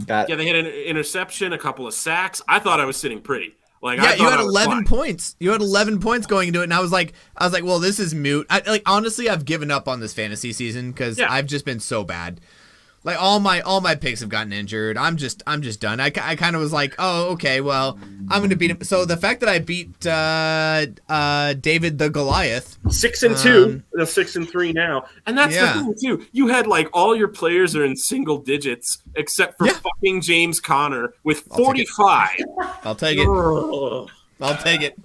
Yeah, they had an interception, a couple of sacks. I thought I was sitting pretty. Like, Yeah, I you had I was 11 fine. points. You had 11 points going into it, and I was like, well, this is moot. Honestly, I've given up on this fantasy season because Yeah. I've just been so bad. Like all my picks have gotten injured. I'm just done. I kind of was like, oh, okay, well, I'm gonna beat him. So the fact that I beat David the Goliath, 6-2. They're 6-3 now, and that's the thing too. You had like all your players are in single digits except for fucking James Conner with 45. I'll take it. I'll take it.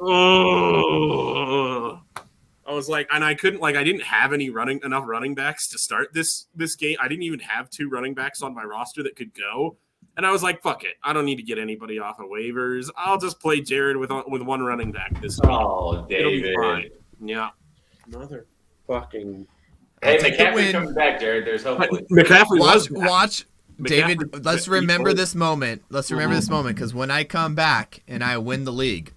I was like, and I couldn't, like, I didn't have enough running backs to start this game. I didn't even have 2 running backs on my roster that could go. And I was like, fuck it. I don't need to get anybody off of waivers. I'll just play Jared with 1 running back this week. Oh, David. It'll be fine. Yeah. Mother fucking. Hey, McCaffrey coming back, Jared. There's hopefully. McCaffrey watch. David, let's remember this moment. Let's remember this moment because when I come back and I win the league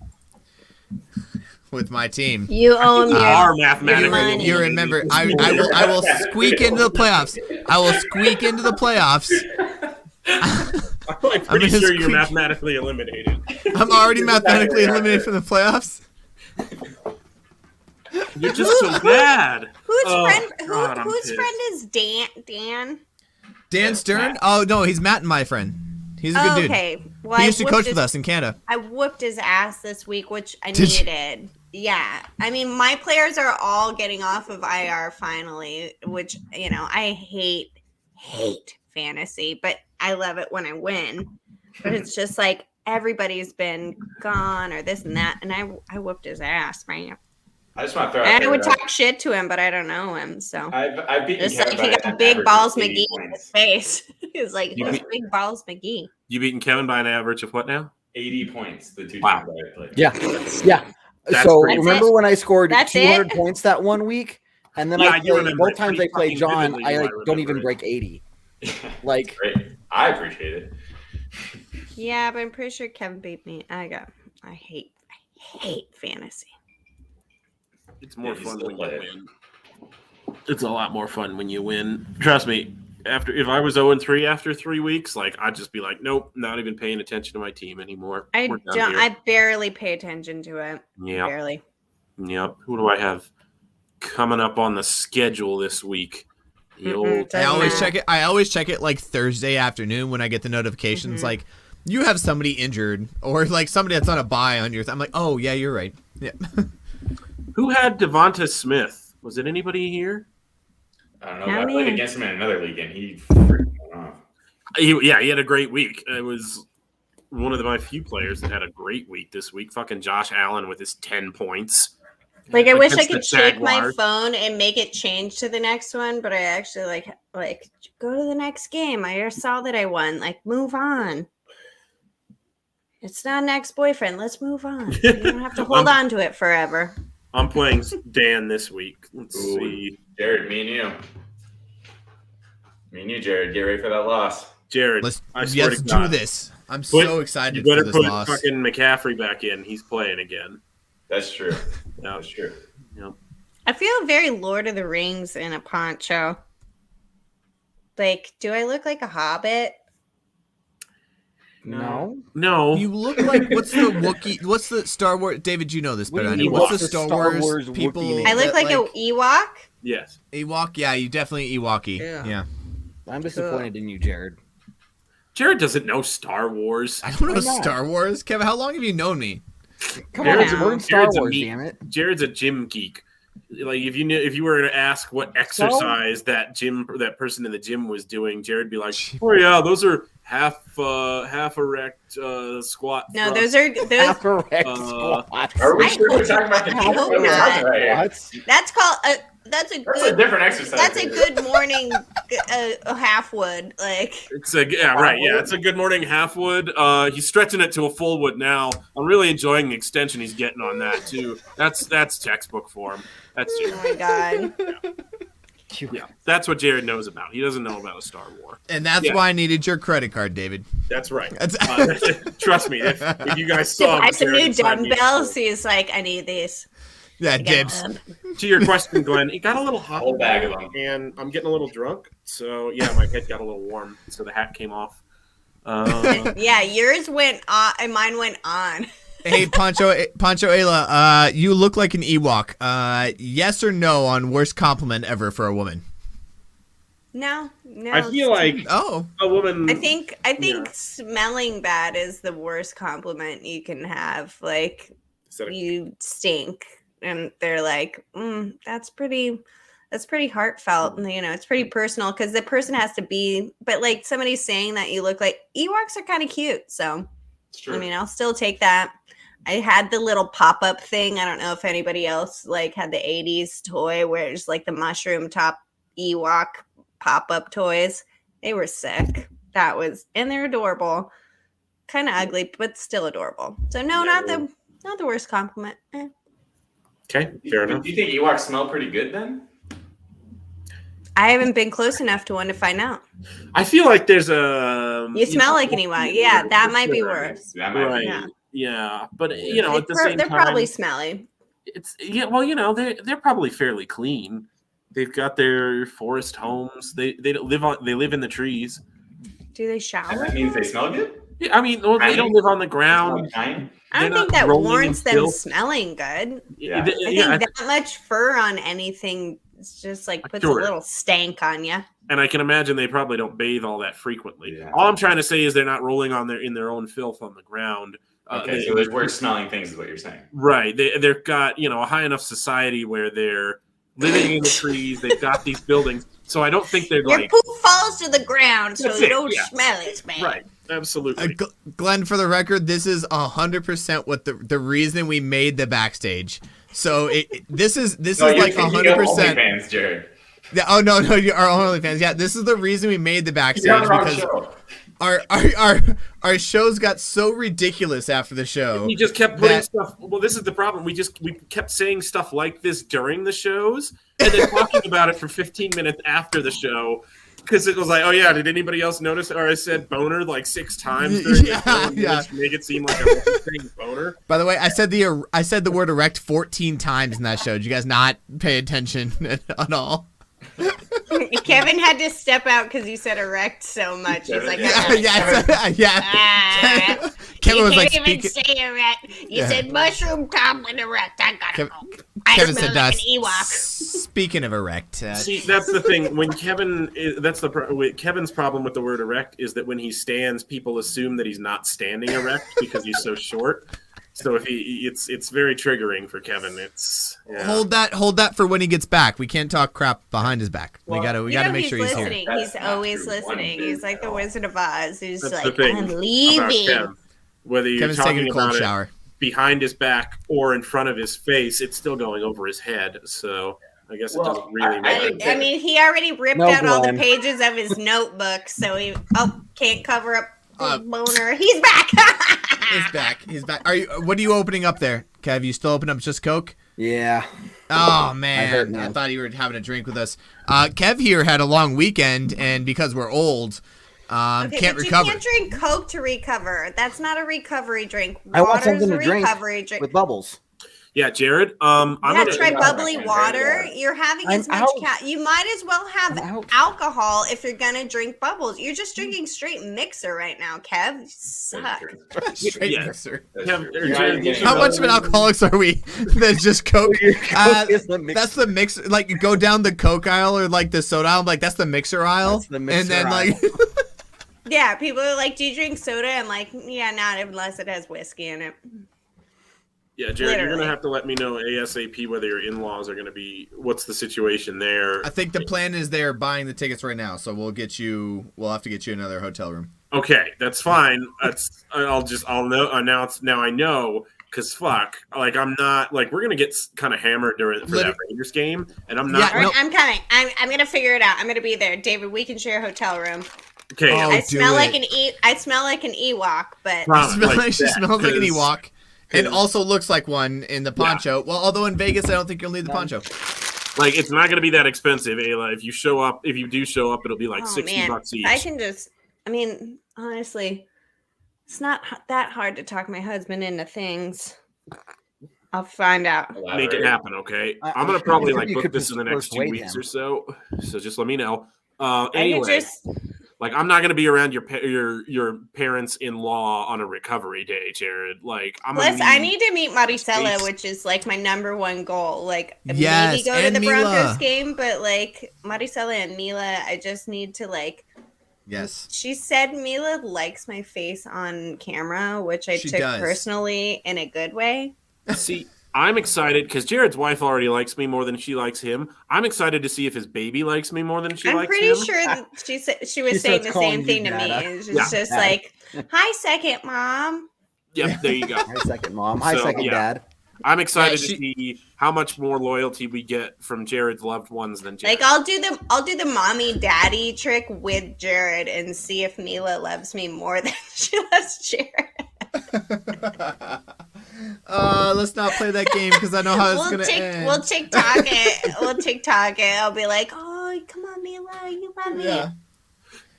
with my team, you own you are mathematically. You remember, I will squeak into the playoffs. I will squeak into the playoffs. I'm pretty sure you're mathematically eliminated. I'm already mathematically eliminated from the playoffs. You're just so bad. Whose friend is Dan? Dan Stern? Oh no, he's Matt and my friend. He's a good dude. Okay. Well, he used to coach with us in Canada. I whooped his ass this week, which I needed. Yeah. I mean, my players are all getting off of IR finally, which, I hate fantasy, but I love it when I win. But it's just like everybody's been gone or this and that, and I whooped his ass, man. I just want to throw. And I would talk shit to him, but I don't know him, so I've beaten just like he got big balls McGee in his face. He's like, "Who's big balls McGee?" You beaten Kevin by an average of what now? 80 points. The 2 times I played. Yeah. That's so crazy. remember when I scored That's 200 points that one week, and then both times I played John, I don't even break 80. Like, great. I appreciate it. Yeah, but I'm pretty sure Kevin beat me. I hate fantasy. It's more fun when you win. It's a lot more fun when you win. Trust me. If I was 0-3 after 3 weeks, like I'd just be like, nope, not even paying attention to my team anymore. I barely pay attention to it. Yeah. Barely. Yep. Who do I have coming up on the schedule this week? I always check it. I always check it like Thursday afternoon when I get the notifications. Like, you have somebody injured or like somebody that's on a bye on your. I'm like, oh yeah, you're right. Yeah. Who had Devonta Smith? Was it anybody here? I don't know. I played against him in another league, and he freaked me off. He had a great week. It was one of my few players that had a great week this week. Fucking Josh Allen with his 10 points. Like, I wish I could shake my phone and make it change to the next one, but I actually like go to the next game. I just saw that I won. Like, move on. It's not an ex-boyfriend. Let's move on. You don't have to hold on to it forever. I'm playing Dan this week. Let's see. Jared, me and you. Me and you, Jared. Get ready for that loss. Jared, let's do this. I'm so excited for this this loss. You loss. better put fucking McCaffrey back in. He's playing again. That's true. No, that's true. Yep. I feel very Lord of the Rings in a poncho. Like, do I look like a hobbit? No. You look like what's the Wookiee? What's the Star Wars? David, you know this better. What's the Star Wars people? I look like an Ewok. Yes. Ewok. Yeah, you definitely Ewoky. Yeah. I'm disappointed in you, Jared. Jared doesn't know Star Wars. I don't know Star Wars. Kevin, how long have you known me? Come on, we're in Star Wars, damn it. Jared's a gym geek. Like if you were to ask what exercise that person in the gym was doing, Jared'd be like, "Oh yeah, those are half erect squat." No, those half erect squats. Are we sure we're talking about the gym? That's called that's a different exercise. That's a good morning half wood. Like it's a good morning half wood. He's stretching it to a full wood now. I'm really enjoying the extension he's getting on that too. That's textbook form. That's Jared. Oh my god. Yeah, that's what Jared knows about. He doesn't know about a Star Wars. And that's why I needed your credit card, David. That's right. Trust me, if you guys saw buy some new dumbbells, he's like, I need these. Yeah, dibs. To your question, Glenn, it got a little hot. Whole bag of them. And I'm getting a little drunk. So, yeah, my head got a little warm. So the hat came off. Yeah, yours went on and mine went on. Hey, Pancho Ayla, you look like an Ewok. Yes or no on worst compliment ever for a woman? No. I feel like a woman. I think smelling bad is the worst compliment you can have. Like, you stink, and they're like, that's pretty heartfelt. And, it's pretty personal because the person has to be. But like somebody's saying that you look like Ewoks are kind of cute, so I mean, I'll still take that. I had the little pop-up thing. I don't know if anybody else like had the 80s toy where it's like the mushroom top Ewok pop-up toys. They were sick. And they're adorable. Kind of ugly, but still adorable. So no, not the worst compliment. Okay, fair enough. Do you think Ewoks smell pretty good then? I haven't been close enough to one to find out. I feel like there's a. You smell like an Ewok. Yeah, that might be worse. That might be. Yeah, but at the same time, they're probably smelly. They're probably fairly clean. They've got their forest homes. They live in the trees. Do they shower? That means they smell good? Yeah, I mean, they don't live on the ground. I don't think that warrants them smelling good. Yeah. I think that much fur on anything just like puts a little stank on you. And I can imagine they probably don't bathe all that frequently. Yeah. All I'm trying to say is they're not rolling in their own filth on the ground. Okay, so there's worse smelling things is what you're saying. Right. They've got, a high enough society where they're living in the trees. They've got these buildings. So I don't think they're Your poop falls to the ground so you don't smell it, man. Right. Absolutely. Glenn, for the record, this is 100% what the reason we made the Backstage. So this is like 100%. Fans, Jared. Yeah, oh no, you are only fans. Yeah, this is the reason we made the Backstage because our shows got so ridiculous after the show. We just kept putting stuff. Well, this is the problem. We kept saying stuff like this during the shows and then talking about it for 15 minutes after the show. Because it was like, oh yeah, did anybody else notice? Or I said boner like 6 times during the show, to make it seem like I wasn't saying boner. By the way, I said the word erect 14 times in that show. Did you guys not pay attention at all? Kevin had to step out because you said erect so much. He's like, Kevin was like, even say erect. You said mushroom top and erect. I gotta go. Kevin said like an Ewok. Speaking of erect, see, that's the thing. When Kevin's problem with the word erect is that when he stands, people assume that he's not standing erect because he's so short. So if it's very triggering for Kevin. Hold that for when he gets back. We can't talk crap behind his back. We gotta make sure he's listening. here. He's always listening. He's like the Wizard of Oz. He's That's like, I'm leaving. Whether you're Kevin's talking taking a cold about shower. It behind his back or in front of his face, it's still going over his head. So I guess it doesn't really matter. I mean, he already ripped out all the pages of his notebook, so he can't cover up his boner. He's back. He's back. What are you opening up there, Kev? You still open up just Coke? Yeah. Oh man, I thought you were having a drink with us. Kev here had a long weekend, and because we're old, can't recover. You can't drink Coke to recover. That's not a recovery drink. I want something Water's to a recovery drink with bubbles. Yeah, Jared. I'm gonna try bubbly water. You're having as much you might as well have alcohol if you're gonna drink bubbles. You're just drinking straight mixer right now, Kev. You suck. Straight mixer. How much of an alcoholics are we? That's just Coke. That's the mixer. Like you go down the Coke aisle or like the soda aisle. Like that's the mixer aisle. That's the mixer and then aisle. like. Yeah, people are like, "Do you drink soda?" I'm like, "Yeah, not unless it has whiskey in it." Yeah, Jared, you're going to have to let me know ASAP whether your in-laws are going to be, what's the situation there. I think the plan is they're buying the tickets right now, so we'll have to get you another hotel room. Okay, that's fine. I'll announce now I know, because fuck, like I'm not, like we're going to get kind of hammered for that Rangers game, and I'm not. Yeah, I'm coming. I'm going to figure it out. I'm going to be there. David, we can share a hotel room. Okay. I smell like an Ewok, but... She smells like an Ewok. And also looks like one in the poncho. Yeah. Well, although in Vegas, I don't think you'll need the poncho. Like, it's not going to be that expensive, Ayla. If you do show up, it'll be like $60 each. I can honestly, it's not that hard to talk my husband into things. I'll find out. Make it happen, okay? I'm going to probably book this in the next 2 weeks or so. So just let me know. Anyway. Like, I'm not going to be around your parents-in-law on a recovery day, Jared. Like, I need to meet Maricela, which is like my number one goal. Like, yes, maybe go to the Mila. Broncos game, but like Maricela and Mila, I just need to like. Yes. She said Mila likes my face on camera, which I took personally in a good way. See, I'm excited because Jared's wife already likes me more than she likes him. I'm excited to see if his baby likes me more than she likes him. I'm pretty sure that she was saying the same thing to me. It's just like, hi, second mom. Yep, there you go. Hi, second mom. Hi, second dad. I'm excited to see how much more loyalty we get from Jared's loved ones than Jared. Like, I'll do the mommy daddy trick with Jared and see if Mila loves me more than she loves Jared. Let's not play that game because I know how it's gonna end. We'll TikTok it. We'll TikTok it. I'll be like, oh, come on, Mila, you love me. Yeah.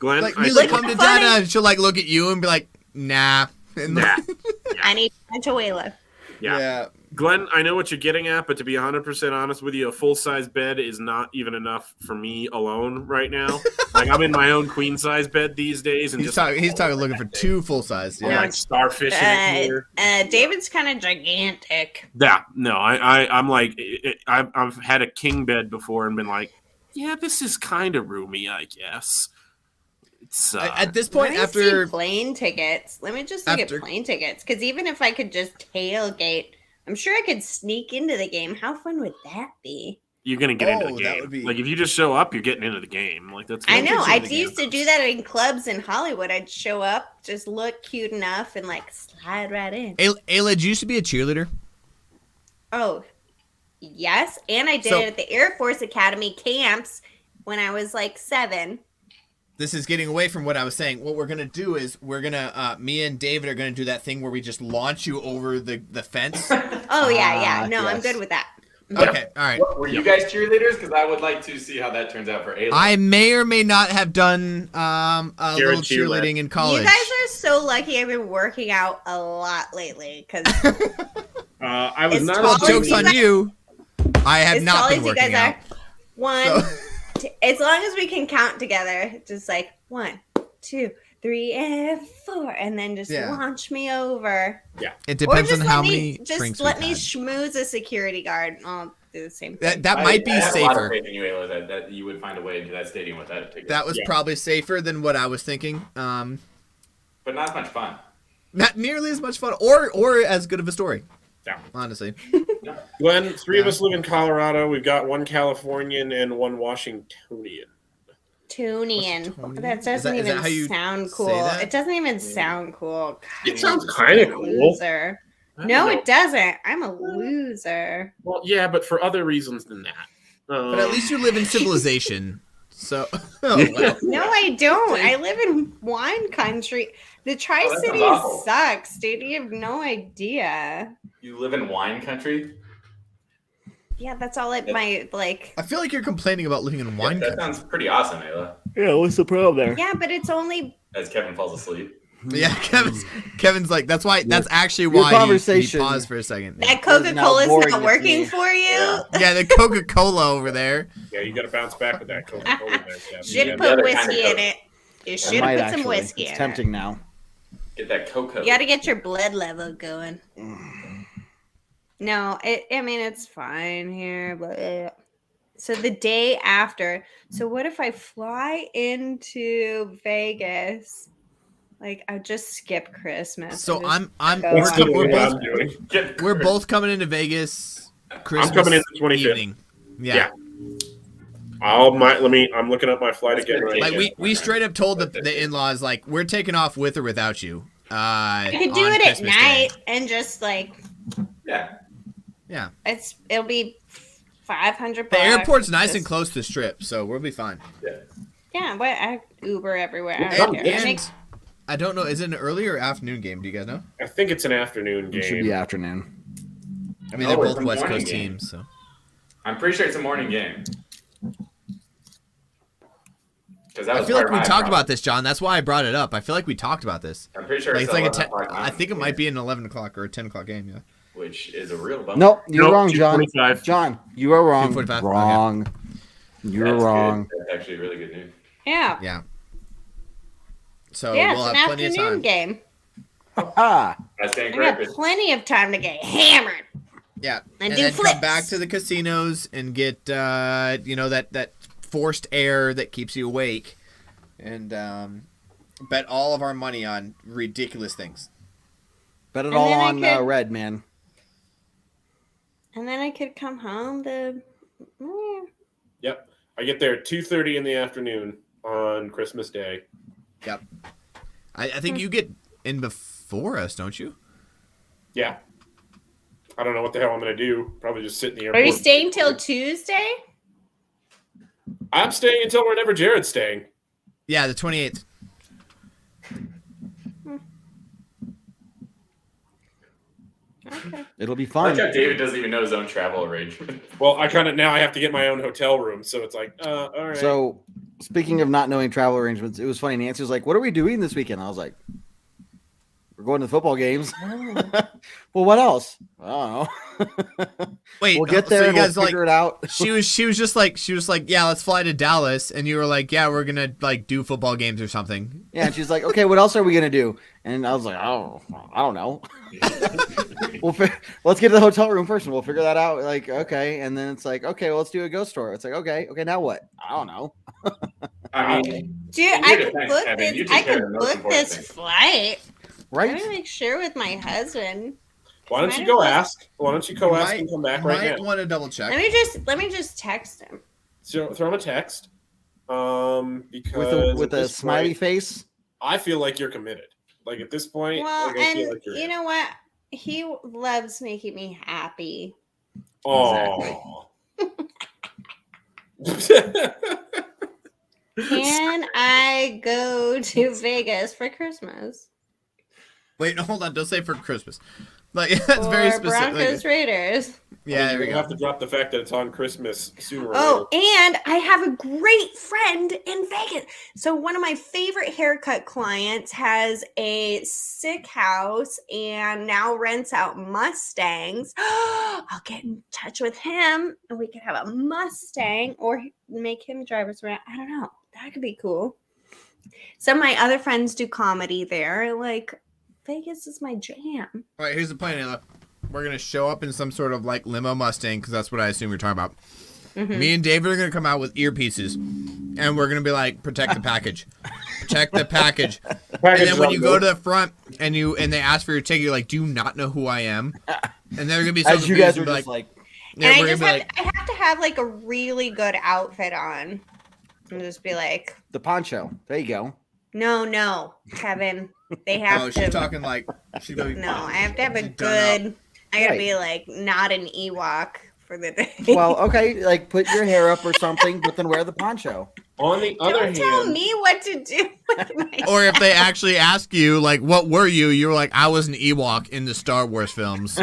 Glenn, like Mila, come to Dada, and she'll like look at you and be like, nah. Nah. I need Antoela. Yeah. Glenn, I know what you're getting at, but to be 100% honest with you, a full-size bed is not even enough for me alone right now. Like, I'm in my own queen-size bed these days. And he's talking looking for 2 full-size. Yeah. Like starfish in here. David's kind of gigantic. Yeah, no, I'm like, I've had a king bed before and been like, yeah, this is kind of roomy, I guess. It's, at this point, after plane tickets, let me just look at plane tickets, because even if I could just tailgate, I'm sure I could sneak into the game. How fun would that be? You're gonna get into the game. Like, if you just show up, you're getting into the game. Like, that's. I know. I used to do that in clubs in Hollywood. I'd show up, just look cute enough, and like slide right in. Ayla, did you used to be a cheerleader? Oh, yes, and I did it at the Air Force Academy camps when I was like 7. This is getting away from what I was saying. What we're gonna do is me and David are gonna do that thing where we just launch you over the fence. Oh yeah. No, yes. I'm good with that. Okay, all right. Were you guys cheerleaders? Because I would like to see how that turns out for Ayla. I may or may not have done a little cheerleading in college. You guys are so lucky. I've been working out a lot lately because I was not. Jokes on you. I have not been working out. As long as we can count together, just like 1, 2, 3, and 4, and then just launch me over. Yeah, it depends on how many. Just let me schmooze a security guard. I'll do the same thing. That might be safer. I have a lot of faith in you, Ayla, that you would find a way into that stadium with that ticket. That was probably safer than what I was thinking. But not as much fun. Not nearly as much fun, or as good of a story. Yeah, honestly. Glenn, 3 of us live in Colorado. We've got 1 Californian and 1 Washingtonian. That doesn't even sound cool. It doesn't even sound cool. God, it sounds kind of cool. Loser. No, it doesn't. I'm a loser. Well, yeah, but for other reasons than that. But at least you live in civilization. So, no, I don't. I live in wine country. The Tri-Cities sucks, dude. You have no idea. You live in wine country? Yeah, that's all I feel like you're complaining about living in wine country. That sounds pretty awesome, Ayla. Yeah, what's the problem there? Yeah, but it's only... As Kevin falls asleep. Yeah, Kevin's like, that's actually why he paused for a second. That Coca-Cola's not working for you? Yeah, the Coca-Cola over there. Yeah, you got to bounce back with that Coca-Cola there. Should have put whiskey in it. You should have put some whiskey in it. It's tempting now. Get that Coca. You got to get your blood level going. No, it's fine here, but so the day after. So what if I fly into Vegas? Like, I just skip Christmas. So we're both coming into Vegas. Christmas I'm coming in the 25th. Evening. Yeah. I'm looking up my flight again. Like we straight up told the in-laws, like, we're taking off with or without you. You could do it Christmas at night and just like. Yeah. It'll be $500. The airport's nice and close to the Strip, so we'll be fine. Yeah, but I Uber everywhere. I don't know. Is it an early or afternoon game? Do you guys know? I think it's an afternoon game. It should be afternoon. I mean, they're both West Coast teams, so. I'm pretty sure it's a morning game. I feel like we talked about this, John. That's why I brought it up. I feel like we talked about this. I'm pretty sure it's like I think it might be an 11 o'clock or a 10 o'clock game, yeah. Which is a real bummer. No, you're wrong, John. John, you are wrong. Wrong. Okay. You're wrong. That's actually really good news. Yeah. Yeah. So Yeah, we'll it's have an plenty of afternoon time. game. Ah, That's I got incorrect. plenty of time to get hammered. Yeah, And and do then flips. come back to the casinos and get that forced air that keeps you awake, and bet all of our money on ridiculous things. bet it And all then I on could- red, man. And then I could come home to. Yep. I get there at 2:30 in the afternoon on Christmas Day. Yep. I think you get in before us, don't you? Yeah. I don't know what the hell I'm going to do. Probably just sit in the Are airport. you staying till Tuesday? I'm staying until whenever Jared's staying. Yeah, the 28th. Okay. It'll be I fun. like how David doesn't even know his own travel arrangement. Well, I have to get my own hotel room, so it's like, all right. So, speaking of not knowing travel arrangements, it was funny. Nancy was like, "What are we doing this weekend?" I was like, "We're going to the football games." Well, what else? I don't know. Wait, We'll get so there. you And we'll guys like figure it out. she was just like yeah, let's fly to Dallas, and you were like, yeah, we're gonna like do football games or something. Yeah, and she's like, "Okay, what else are we gonna do?" And I was like, "Oh, I don't know. Let's get to the hotel room first, and we'll figure that out." Like, okay, and then it's like, "Okay, well, let's do a ghost tour." It's like, okay, now what? I don't know. I mean, Dude, In I your could defense, book Kevin, you this. take I care could of the most book important this things. flight. I'm Right? gonna make sure with my husband. Why don't Might you as go well- ask? Why don't you go ask and come back right Might now? want to double check. Let me just text him. So throw him a text. Because With at a this smiley point, face. I feel like you're committed. Like at this point, Well, like, I feel and like you're you know what? He loves making me happy. Oh. Can I go to Vegas for Christmas? Wait, no, hold on. Don't say for Christmas. Like that's very Or specific. Broncos Raiders. Yeah, there we We'll go. have to drop the fact that it's on Christmas sooner or Oh, later. and I have a great friend in Vegas. So one of my favorite haircut clients has a sick house and now rents out Mustangs. I'll get in touch with him and we could have a Mustang or make him drive us around. I don't know. That could be cool. Some of my other friends do comedy there. Like, Vegas is my jam. All right, here's the plan, Ayla. We're gonna show up in some sort of like limo Mustang because that's what I assume you're talking about. Mhm. Me and David are gonna come out with earpieces, and we're gonna be like, "Protect the package, protect the package." And then when you go to the front and they ask for your ticket, you're like, "Do you not know who I am?" And they're gonna be so As you guys confused are and be just like, yeah, And we're I gonna just be have, like, I have to have like a really good outfit on. And just be like, the poncho. There you go. no, Kevin. They have "Oh, to. she's talking like she's gonna be No, I have to have a She's done good. I gotta Right. be like not an Ewok for the day. Well, okay, like put your hair up or something, but then wear the poncho. On the other don't hand, tell me what to do with my. Or if they actually ask you, like, what were you? You're like, I was an Ewok in the Star Wars films.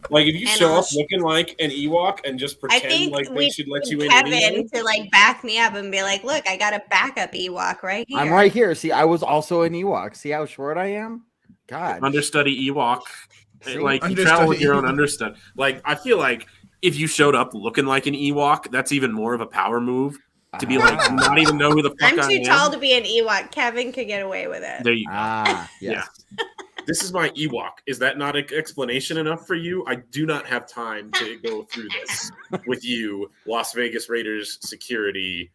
like if you And show I'll up looking like an Ewok and just I pretend think like they we should let need you in Kevin anyway, to like back me up and be like, look, I got a backup Ewok right here. I'm right here. See, I was also an Ewok. See how short I am? God. understudy Ewok, See? like you Understudy travel with your own Ewok. understudy. Like I feel like if you showed up looking like an Ewok, that's even more of a power move to be like Ah. not even know who the fuck I'm I too am. tall to be an Ewok. Kevin could get away with it. There you go. Ah, yes. This is my Ewok. Is that not an explanation enough for you? I do not have time to go through this with you, Las Vegas Raiders security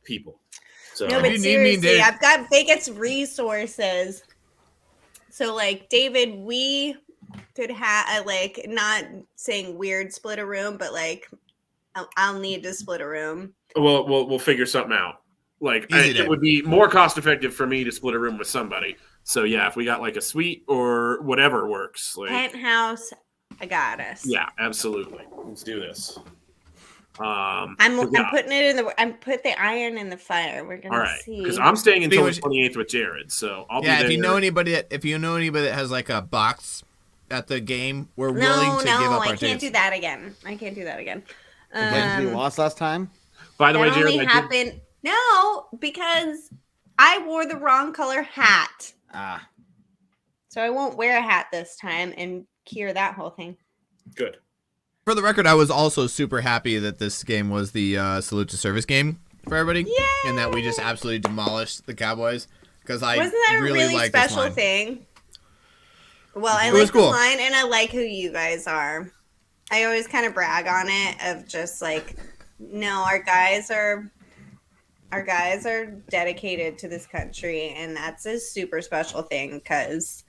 people. So No, If but you need me, seriously, Dave- I've got Vegas resources. So, like, David, we could have, like, not saying weird split a room, but, like, I'll need to split a room. we'll figure something out. Like Easy, it Dave. would be more cost effective for me to split a room with somebody. So yeah, if we got like a suite or whatever works, like Penthouse, I got us. yeah, absolutely. Let's do this. I'm yeah. putting it in the. I'm put the iron in the fire. We're gonna All right, see. because I'm staying until the Speaking 28th with Jared, so I'll yeah, be there. if you know anybody that has like a box at the game, we're willing No, to give up I our can't tickets. do that again. I can't do that again. Again, we lost last time. By the way, That Jared, only I did, happened. No, because I wore the wrong color hat. Ah, So I won't wear a hat this time and cure that whole thing. good. For the record, I was also super happy that this game was the Salute to Service game. for everybody, Yay! and that we just absolutely demolished the Cowboys because I Wasn't that really a really like this special line. thing? Well, I It was like the cool. line, and I like who you guys are. I always kind of brag on it of just like, no, our guys are dedicated to this country, and that's a super special thing because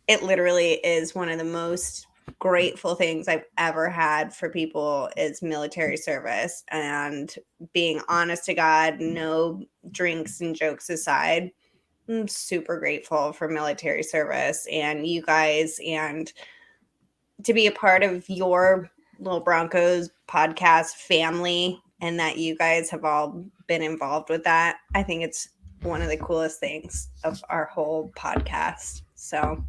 it literally is one of the most grateful things I've ever had for people is military service and being honest to God, no drinks and jokes aside. I'm super grateful for military service and you guys, and to be a part of your Little Broncos podcast family, and that you guys have all been involved with that. I think it's one of the coolest things of our whole podcast. So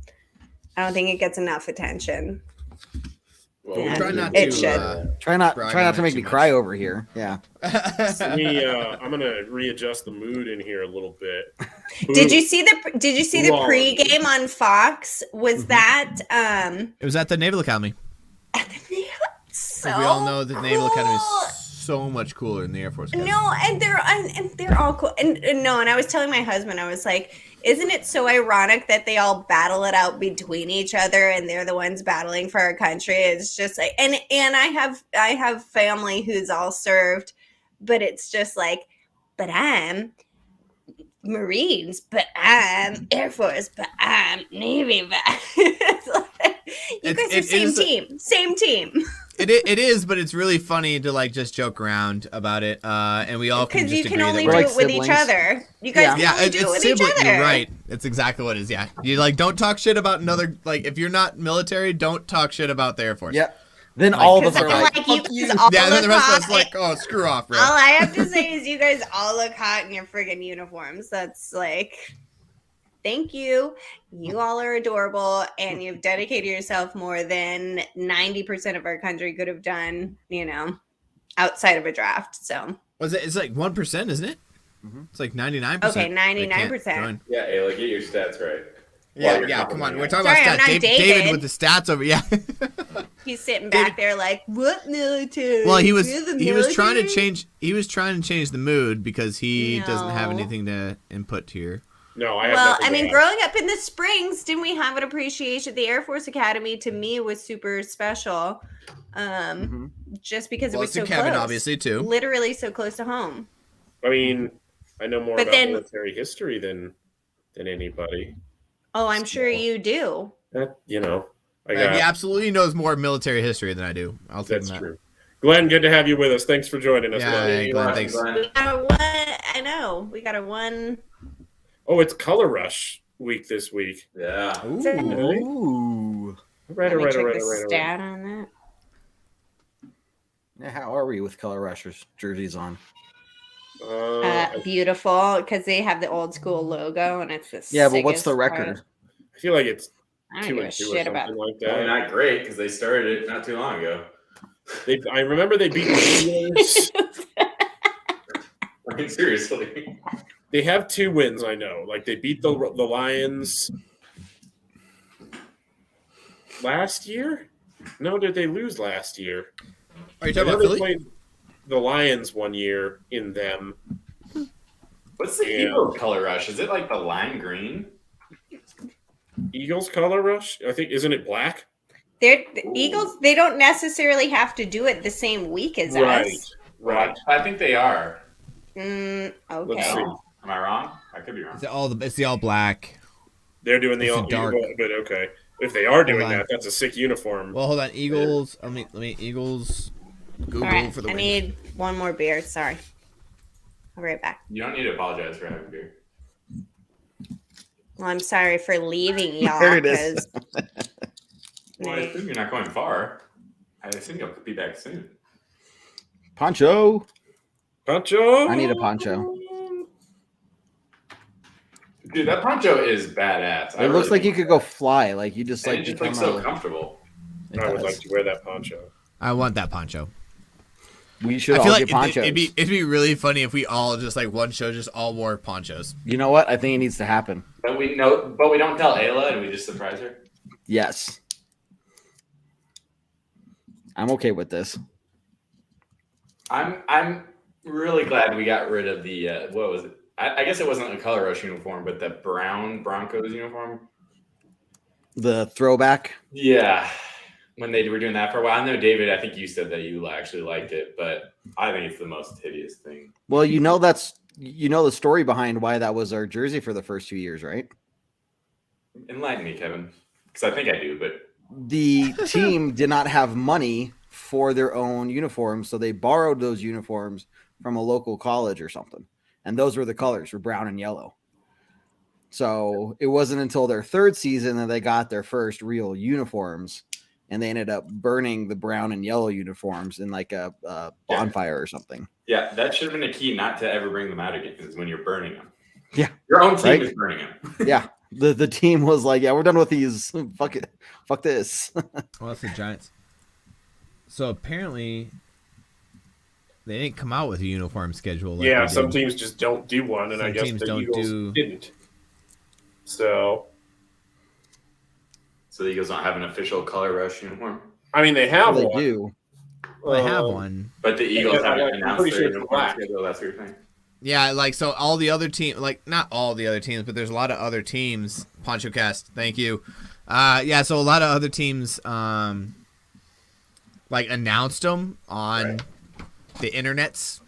I don't think it gets enough attention. Well, Yeah, Try not it to should. Try not brag to on it make too me much. cry over here. Yeah. I'm gonna readjust the mood in here a little bit. Did you see the Wrong. pregame on Fox? Was Mhm. that It was at the Naval Academy. so We all know that the Naval Academy cool. is so much cooler than the Air Force Academy. No, and they're all cool. And no, and I was telling my husband, I was like, isn't it so ironic that they all battle it out between each other and they're the ones battling for our country? It's just like, and I have family who's all served, but it's just like, but I'm Marines, but I'm Air Force, but I'm Navy. But it's like, you guys are It is- same team. It is, but it's really funny to like just joke around about it, and we all can Because just you can agree only that do we're it like with each siblings. other. You guys Yeah. can only do it with each other. You're right. It's exactly what it is. Yeah, you like don't talk shit about another. Like if you're not military, don't talk shit about the Air Force. Yep. Then Like- all of us Because are I'm like, like, you fuck you. guys all Yeah, and then the look rest of us hot. like, oh, screw off, bro. All I have to say is you guys all look hot in your friggin' uniforms. That's like, thank you. You all are adorable, and you've dedicated yourself more than 90% of our country could have done, outside of a draft. So, Was it? It's like 1%, isn't it? Mhm. It's like 99%. Okay, 99%. Yeah, Ayla, get your stats right. Yeah, While you're yeah. Come on, complimenting we're us. talking Sorry, about I'm stats. not David David. with the stats over. Yeah. he's sitting back there like, what military? Well, he was We're the he was trying to military? change. He was trying to change the mood because he doesn't have No. anything to input here. No, I have Well, nothing I to mean, add. growing up in the Springs, didn't we have an appreciation? The Air Force Academy to me was super special, Mhm. just because it Well, was it's to so Kevin, close. obviously, too. Literally so close to home. I mean, I know more But about then- military history than anybody. Oh, I'm sure you do. That I He got. absolutely knows more military history than I do. I'll take That's that. true. Glenn, good to have you with us. Thanks for joining us. Yeah, Glenn. hey, Glenn, thanks. We got a one. I know. We got a one. Oh, it's Color Rush week this week. Yeah. Ooh. Right. Let me check the stat on that. Yeah, how are we with Color Rushers jerseys on? Beautiful, because they have the old school logo, and it's the Yeah, but what's the sickest record? part. I feel like it's I don't 2 give a and 2 or shit something about. like Probably that. not great because they started it not too long ago. I remember they beat the Steelers. I mean, seriously. They have 2 wins. I know. Like they beat the Lions last year. No, did they lose last year? Are you I talking know about they Philly? played the Lions one year in them. What's the Yeah. Eagle color rush? Is it like the lime green? Eagles Color Rush. I think isn't it black? The Ooh. Eagles, they don't necessarily have to do it the same week as us. Right. I think they are. Let's Okay. see. Am I wrong? I could be wrong. It's the all black. They're doing the It's all dark. but okay. If they are doing Hold on. that, that's a sick uniform. Well, hold on. Eagles. Let me Eagles. Google All right. for the I win. need one more beer. Sorry. I'll be right back. You don't need to apologize for having beer. Well, I'm sorry for leaving y'all. There it is. 'cause- Well, I assume you're not going far. I assume you'll be back soon. Poncho. Poncho. I need a poncho. Dude, that poncho is badass. It looks like you could go fly. Like you just And like it just become looks so a- comfortable. It I would does. like to wear that poncho. I want that poncho. We should I all feel get like ponchos. it'd be really funny if we all just like one show just all wore ponchos. You know what? I think it needs to happen. But we don't tell Ayla and we just surprise her. Yes. I'm okay with this. I'm really glad we got rid of the what was it? I guess it wasn't a color rush uniform, but the brown Broncos uniform. The throwback. Yeah, when they were doing that for a while. I know, David, I think you said that you actually liked it, but I think it's the most hideous thing. Well, the story behind why that was our jersey for the first 2 years, right? Enlighten me, Kevin, because I think I do, but The team did not have money for their own uniforms, so they borrowed those uniforms from a local college or something. And those were the colors, were brown and yellow. So it wasn't until their third season that they got their first real uniforms, and they ended up burning the brown and yellow uniforms in like a bonfire or something. yeah, that should have been a key not to ever bring them out again, is when you're burning them. Yeah. Your own team Right? is burning them. Yeah. The team was like, yeah, we're done with these. Fuck it. Fuck this. Well, that's the Giants. So apparently, they didn't come out with a uniform schedule. Like Yeah, we some did. teams just don't do one, and Some I guess teams the don't Eagles do- didn't. So, So the Eagles don't have an official color rush uniform, I mean, they have They one. do. Well, they have one. but the Eagles Yeah, haven't I'm announced pretty their sure it's uniform black. schedule. That's what you're saying. Yeah, like so all the other teams, like not all the other teams, but there's a lot of other teams. Poncho Cast, thank you. Yeah, so a lot of other teams like announced them on the internets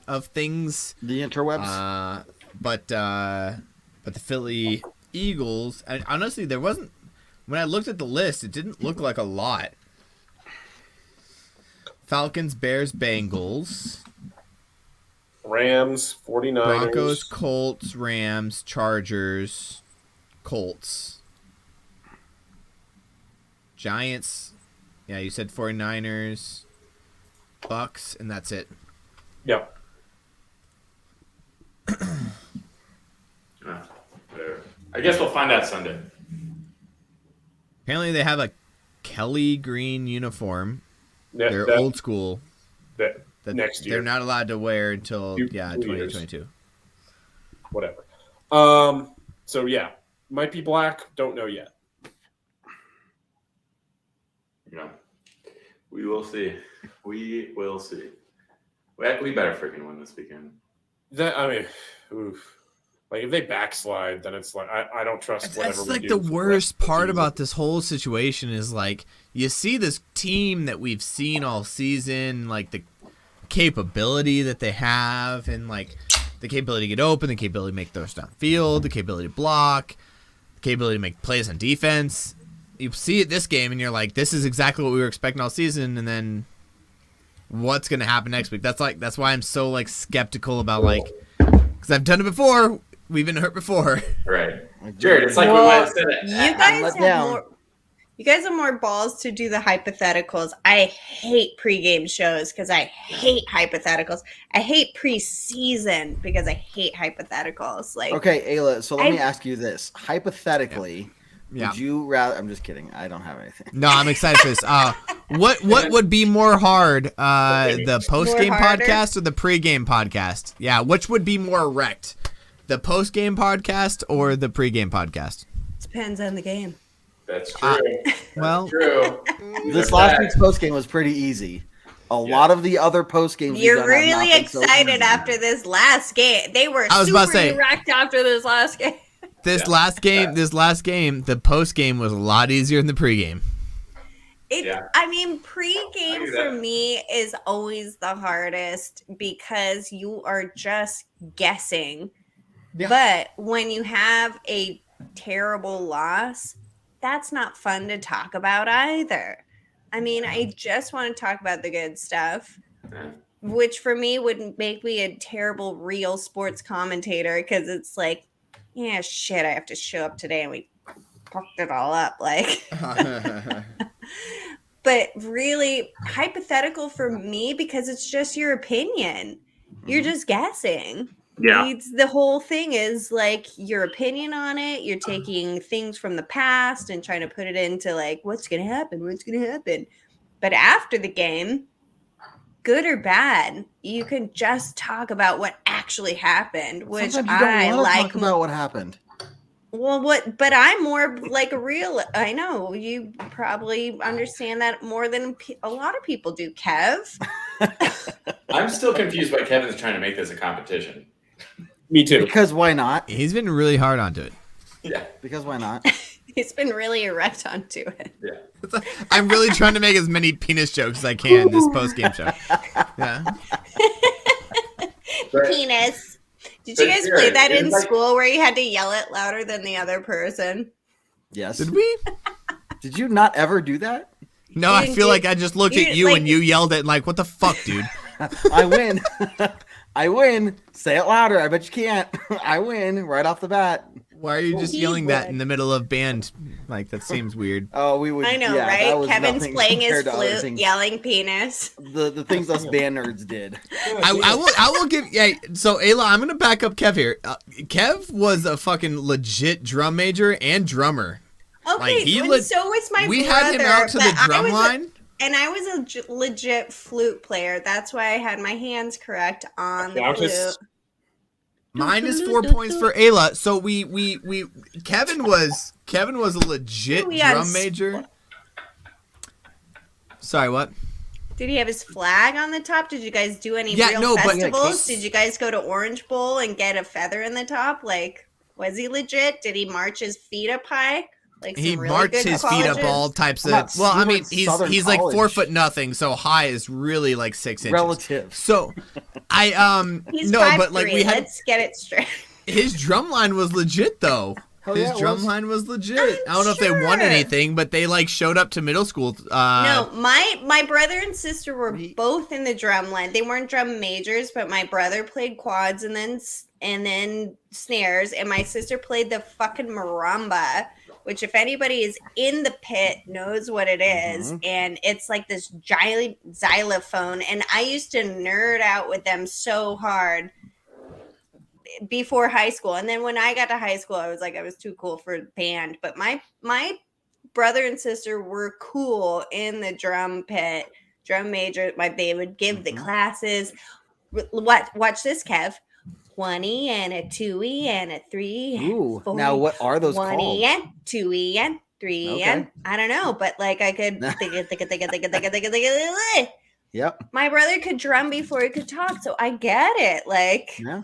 of things. The interwebs. But the Philly Eagles, and honestly, there wasn't. When I looked at the list, it didn't look like a lot. Falcons, Bears, Bengals, Rams, 49ers. Broncos, Colts, Rams, Chargers, Colts, Giants. Yeah, you said 49ers, Bucks, and that's it. Yeah. Whatever. I guess we'll find out Sunday. Apparently, they have a Kelly green uniform. They're That- old school. that That next year. They're not allowed to wear until 2 years. 2022. Whatever. So yeah, might be black. Don't know yet. You know, we will see. We will see. We better freaking win this weekend. Oof. Like if they backslide, then it's like I don't trust whatever That's we like do the for worst rest of the part season. about this whole situation is like you see this team that we've seen all season, like the capability that they have, and like the capability to get open, the capability to make throws downfield, the capability to block, the capability to make plays on defense. You see it this game, and you're like, this is exactly what we were expecting all season, and then what's going to happen next week? That's why I'm so like skeptical about like, because I've done it before. We've been hurt before. Right. Jared, it's like we Well, might have said it. You guys let have down. more. You guys have more balls to do the hypotheticals. I hate pregame shows because I hate hypotheticals. I hate preseason because I hate hypotheticals. Like, Okay, Ayla, so let me I- ask you this. Hypothetically, Yeah. would you rather... I'm just kidding. I don't have anything. No, I'm excited for this. What would be more hard, the post game harder? podcast or the pregame podcast? Yeah, which would be more wrecked, the post game podcast or the pregame podcast? depends on the game. That's true. Well, True. This last week's postgame was pretty easy. A lot of the other postgames we've You're done have not really been so excited easy. after this last game. They were I was about to super say- erect after this last game. this last game, the post game was a lot easier than the pregame. Yeah. I mean, I pregame do for that. me is always the hardest because you are just guessing. Yeah. But when you have a terrible loss, that's not fun to talk about either. I mean, I just want to talk about the good stuff, Yeah. which for me would make me a terrible real sports commentator because it's like, yeah, shit, I have to show up today and we fucked it all up. Like, but really hypothetical for me because it's just your opinion. You're just guessing. Yeah. It's, the whole thing is like your opinion on it. You're taking things from the past and trying to put it into like what's going to happen, what's going to happen. But after the game, good or bad, you can just talk about what actually happened, which Sometimes you don't I want to like talk about what happened. well, but I'm more like a real. I know you probably understand that more than a lot of people do, Kev. I'm still confused why Kevin's trying to make this a competition. Me too. Because why not? He's been really hard onto it. Yeah. Because why not? He's been really erect onto it. Yeah. I'm really trying to make as many penis jokes as I can this post game show. Yeah. But- Penis. Did but you guys here, play that it's in like- school where you had to yell it louder than the other person? Yes. Did we? Did you not ever do that? No, You I didn't feel do- like I just looked you at didn't, you like- and you yelled it like, what the fuck, dude? I win. I win. Say it louder. I bet you can't. I win right off the bat. Why are you just He yelling that would. in the middle of band? Like, that seems weird. Oh, we would. I know, yeah, that right? was Kevin's nothing playing his compared to other flute, things. yelling penis. The things us band nerds did. I will give. Yeah. So Ayla, I'm gonna back up Kev here. Kev was a fucking legit drum major and drummer. Okay, Like, he and lit- so was my We brother. had him out to the but I drum was line. and I was a legit flute player. That's why I had my hands correct on the Flautist. flute. Minus 4 points for Ayla. So we Kevin was a legit We had drum major. Sorry, what? Did he have his flag on the top? Did you guys do any Yeah, real no, but- festivals? Did you guys go to Orange Bowl and get a feather in the top? Like, was he legit? Did he march his feet up high? Like He some really marched good his feet up colleges? all types I'm of. not- Well, I you mean, went he's Southern like College. 4'0", so high is really like 6 inches. Relative. So, He's no, 5'3". but like we had Let's get it straight. his drum line was legit though. Hell His yeah, it drum was. line was legit. I'm I don't know if they won sure. anything, but they like showed up to middle school. No, my brother and sister were both in the drum line. They weren't drum majors, but my brother played quads and then snares, and my sister played the fucking marimba, which if anybody is in the pit knows what it is. And it's like this giant xylophone, and I used to nerd out with them so hard before high school. And then when I got to high school, I was too cool for band. But my brother and sister were cool in the drum pit, drum major. They would give the classes. Watch this, Kev. 20 and a 2E and a 3. Ooh. 4, Now, what are those 20 called? and 2E and 3 Okay. and I don't know, but like I could Yep. my brother could drum before he could talk, so I get it. Like, Yeah.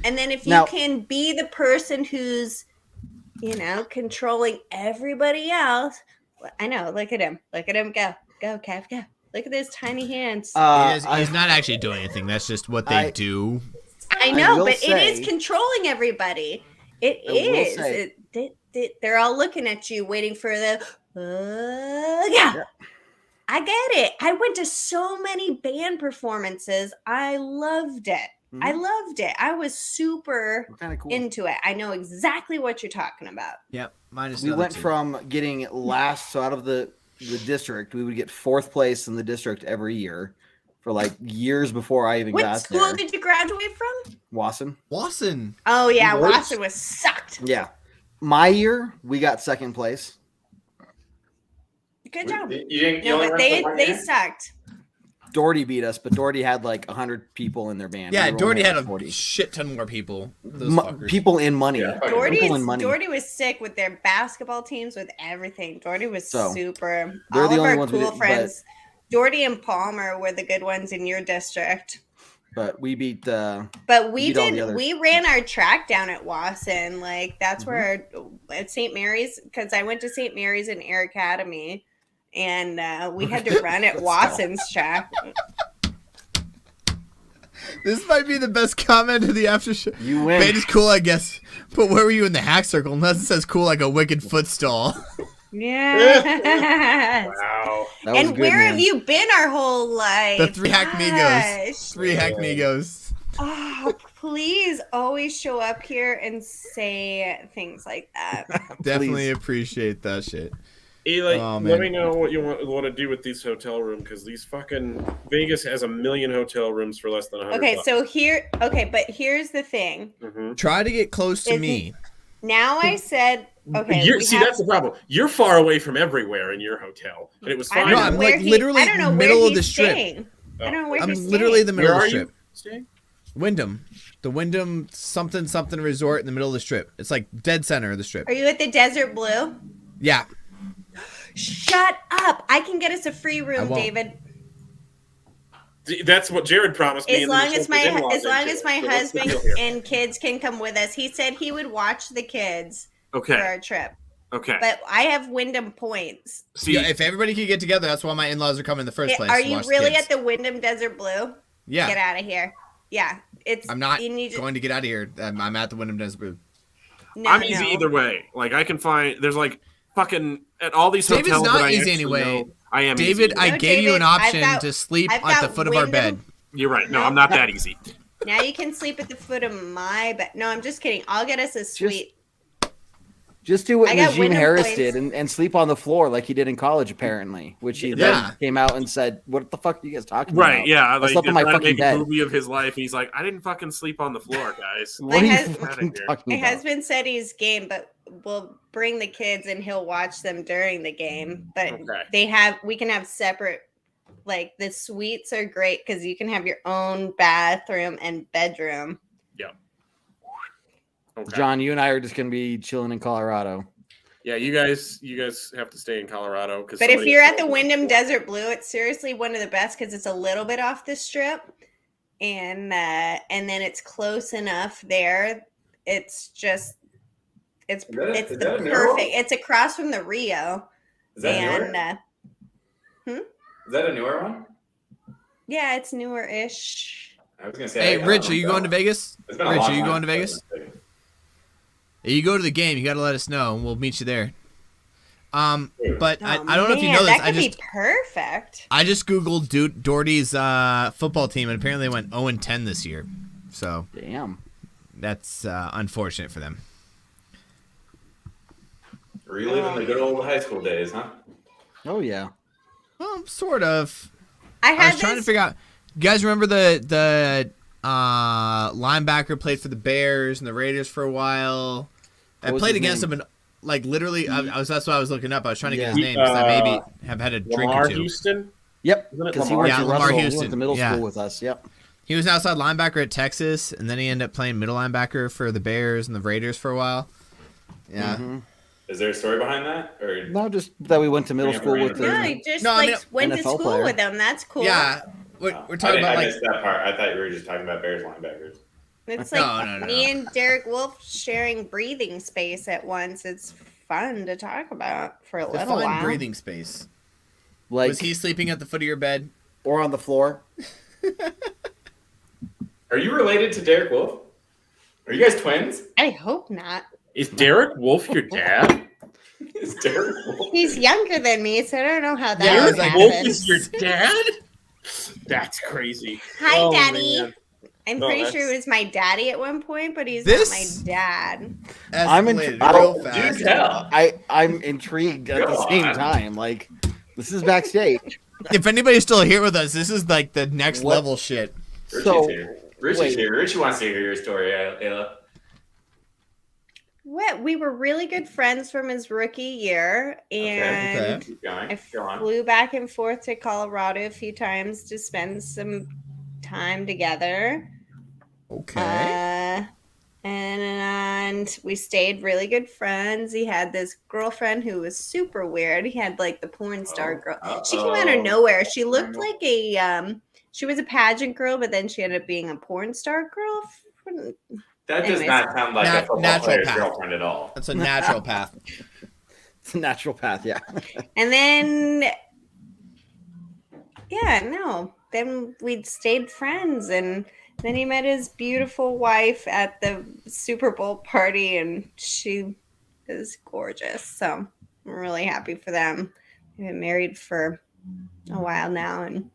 and then if you Now- can be the person who's, controlling everybody else. I know. Look at him. Look at him go. Go, Kev. Go. Look at those tiny hands. he's not actually doing anything. That's just what they do. I know, will but it say- is controlling everybody. It I will is. say- They're all looking at you, waiting for the. Yeah. I get it. I went to so many band performances. I loved it. I loved it. I was super Kind of cool. into it. I know exactly what you're talking about. Yep. Minus We another went 2. from getting last, so out of the district, we would get 4th place in the district every year for like years before I even What got school there. did you graduate from? Wasson. Wasson. Oh yeah, Yours? Watson was sucked. Yeah. My year, we got 2nd place. Good job. You didn't. You No, only but went for one they year? sucked. Doherty beat us, but Doherty had like 100 people in their band. Yeah, We were Doherty only had at a 40. shit ton more people. Those Mo- fuckers. people in money. Yeah, fucking People in money. Doherty was sick with their basketball teams, with everything. Doherty was So, super. they're All the of only our ones we cool didn't- friends. Doherty and Palmer were the good ones in your district. But we beat. But we beat all the did. others. We ran our track down at Wasson. Like that's Mm-hmm. where at St. Mary's, because I went to St. Mary's in Air Academy, and we had to run at Wasson's track. This might be the best comment of the after show. You win. Band is cool, I guess. But where were you in the hack circle? Unless it says cool like a wicked footstall. Yeah. Wow. That was And good, where man. have you been our whole life? The 3 hack Migos. Gosh. 3 hack Migos. Oh, please always show up here and say things like that. Definitely appreciate that shit. Eli, Oh, let man. me know what you want to do with these hotel rooms, because these fucking Vegas has 1 million hotel rooms for less than 100. Okay, so but here's the thing. Try to get close to It's- me. Now I said, okay. That's the problem. You're far away from everywhere in your hotel, and it was I fine. don't No, know I'm, where like, literally I don't know middle where of the he's strip. staying. I don't know where I'm he's literally staying. the middle Where of are the strip. you staying? Wyndham. The Wyndham something resort in the middle of the strip. It's like dead center of the strip. Are you at the Desert Blue? Yeah. Shut up! I can get us a free I room, won't. David. That's what Jared promised me. As and long then he as sent his in-laws as long into as it. my So what's the husband deal here? and kids can come with us, he said he would watch the kids for Okay. our trip. Okay. But I have Wyndham points. See, Yeah, if everybody could get together, that's why my in-laws are coming in the first place. Are to you watch the really kids. at the Wyndham Desert Blue? Yeah. Get out of here. Yeah, it's. I'm not you need to- going to get out of here. I'm at the Wyndham Desert Blue. No, I'm easy no. either way. Like I can find. There's like fucking at all these David's hotels. not that I easy actually anyway. know, I am David, easy. I No, gave you an David, I've option got- to sleep I've at the got foot of our bed. Wyndham- You're right. No, No. I'm not that easy. Now you can sleep at the foot of my bed. No, I'm just kidding. I'll get us a suite. Just do what I got Najim Wyndham Harris points. did and sleep on the floor like he did in college, apparently, which he Yeah. then came out and said, "What the fuck are you guys talking about?" Right? Yeah. Like slept on my trying to fucking make bed. a movie of his life. He's like, I didn't fucking sleep on the floor, guys. What My are you hus- fucking My talking My about? husband said he's game, but we'll bring the kids and he'll watch them during the game. But Okay. we can have separate. Like the suites are great because you can have your own bathroom and bedroom. Okay. John, you and I are just going to be chilling in Colorado. Yeah, you guys have to stay in Colorado because. But if you're at the Wyndham Desert Blue, it's seriously one of the best because it's a little bit off the strip, and then it's close enough there. It's just it's Is that a- it's is the that a new perfect. one? It's across from the Rio, Is that and newer? Is that a newer one? yeah, it's newer-ish. I was gonna say. Hey, I Rich, don't are you know. going to Vegas? It's been a Rich, long are you time going to since Vegas? I've been. If you go to the game, you got to let us know, and we'll meet you there. But I don't know if you man, know this. That could be perfect. I just googled Doherty's football team, and apparently they went 0-10 this year. So Damn. that's unfortunate for them. Reliving the good old high school days, huh? Oh yeah. Well, sort of. I I had was trying to this. figure out. You guys remember the linebacker played for the Bears and the Raiders for a while? I What was played his against name? him, and like literally, that's what I was looking up. I was trying to get his Yeah. name because I maybe have had a drink Lamar or two. Houston. Yep. Isn't it Because he Lamar? went Yeah, to Lamar Russell. He Houston. went to middle Yeah. school with us. Yep. He was an outside linebacker at Texas, and then he ended up playing middle linebacker for the Bears and the Raiders for a while. Yeah. Mhm. Is there a story behind that? Or No, just that we went to middle Yeah, school with Brandon. No, the. you just No, I mean, went to NFL school player. with them. That's cool. Yeah. We're talking about I like missed that part. I thought you were just talking about Bears linebackers. It's No, like no, no. me and Derek Wolf sharing breathing space at once. It's fun to talk about for a little define while. breathing space. Like, Was he sleeping at the foot of your bed? or on the floor? Are you related to Derek Wolf? Are you guys twins? I hope not. Is Derek Wolf your dad? Is Derek Wolf? He's younger than me, so I don't know how that Yeah, I would was like, Wolf happen. is your dad? That's crazy. Hi, Oh, Daddy. man. I'm No, pretty that's- sure it was my daddy at one point, but he's This- not my dad. Escalated I real don't- fast. Do tell. I'm intrigued at the Go same on. time. Like, this is backstage. If anybody's still here with us, this is like the next What? level shit. Richie's So, here. Richie's wait. here. Richie wants to hear your story, Ayla. What? We were really good friends from his rookie year, and Okay. Keep going. I Go on. flew back and forth to Colorado a few times to spend some time together. Okay. And we stayed really good friends. He had this girlfriend who was super weird. He had like the porn star girl. She came out of nowhere. She looked like she was a pageant girl, but then she ended up being a porn star girl. That does Anyways. not sound like a football Natural player's path. girlfriend at all. That's a natural path. It's a natural path, yeah. And then, yeah, no. Then we stayed friends, and then he met his beautiful wife at the Super Bowl party, and she is gorgeous. So I'm really happy for them. They've been married for a while now, and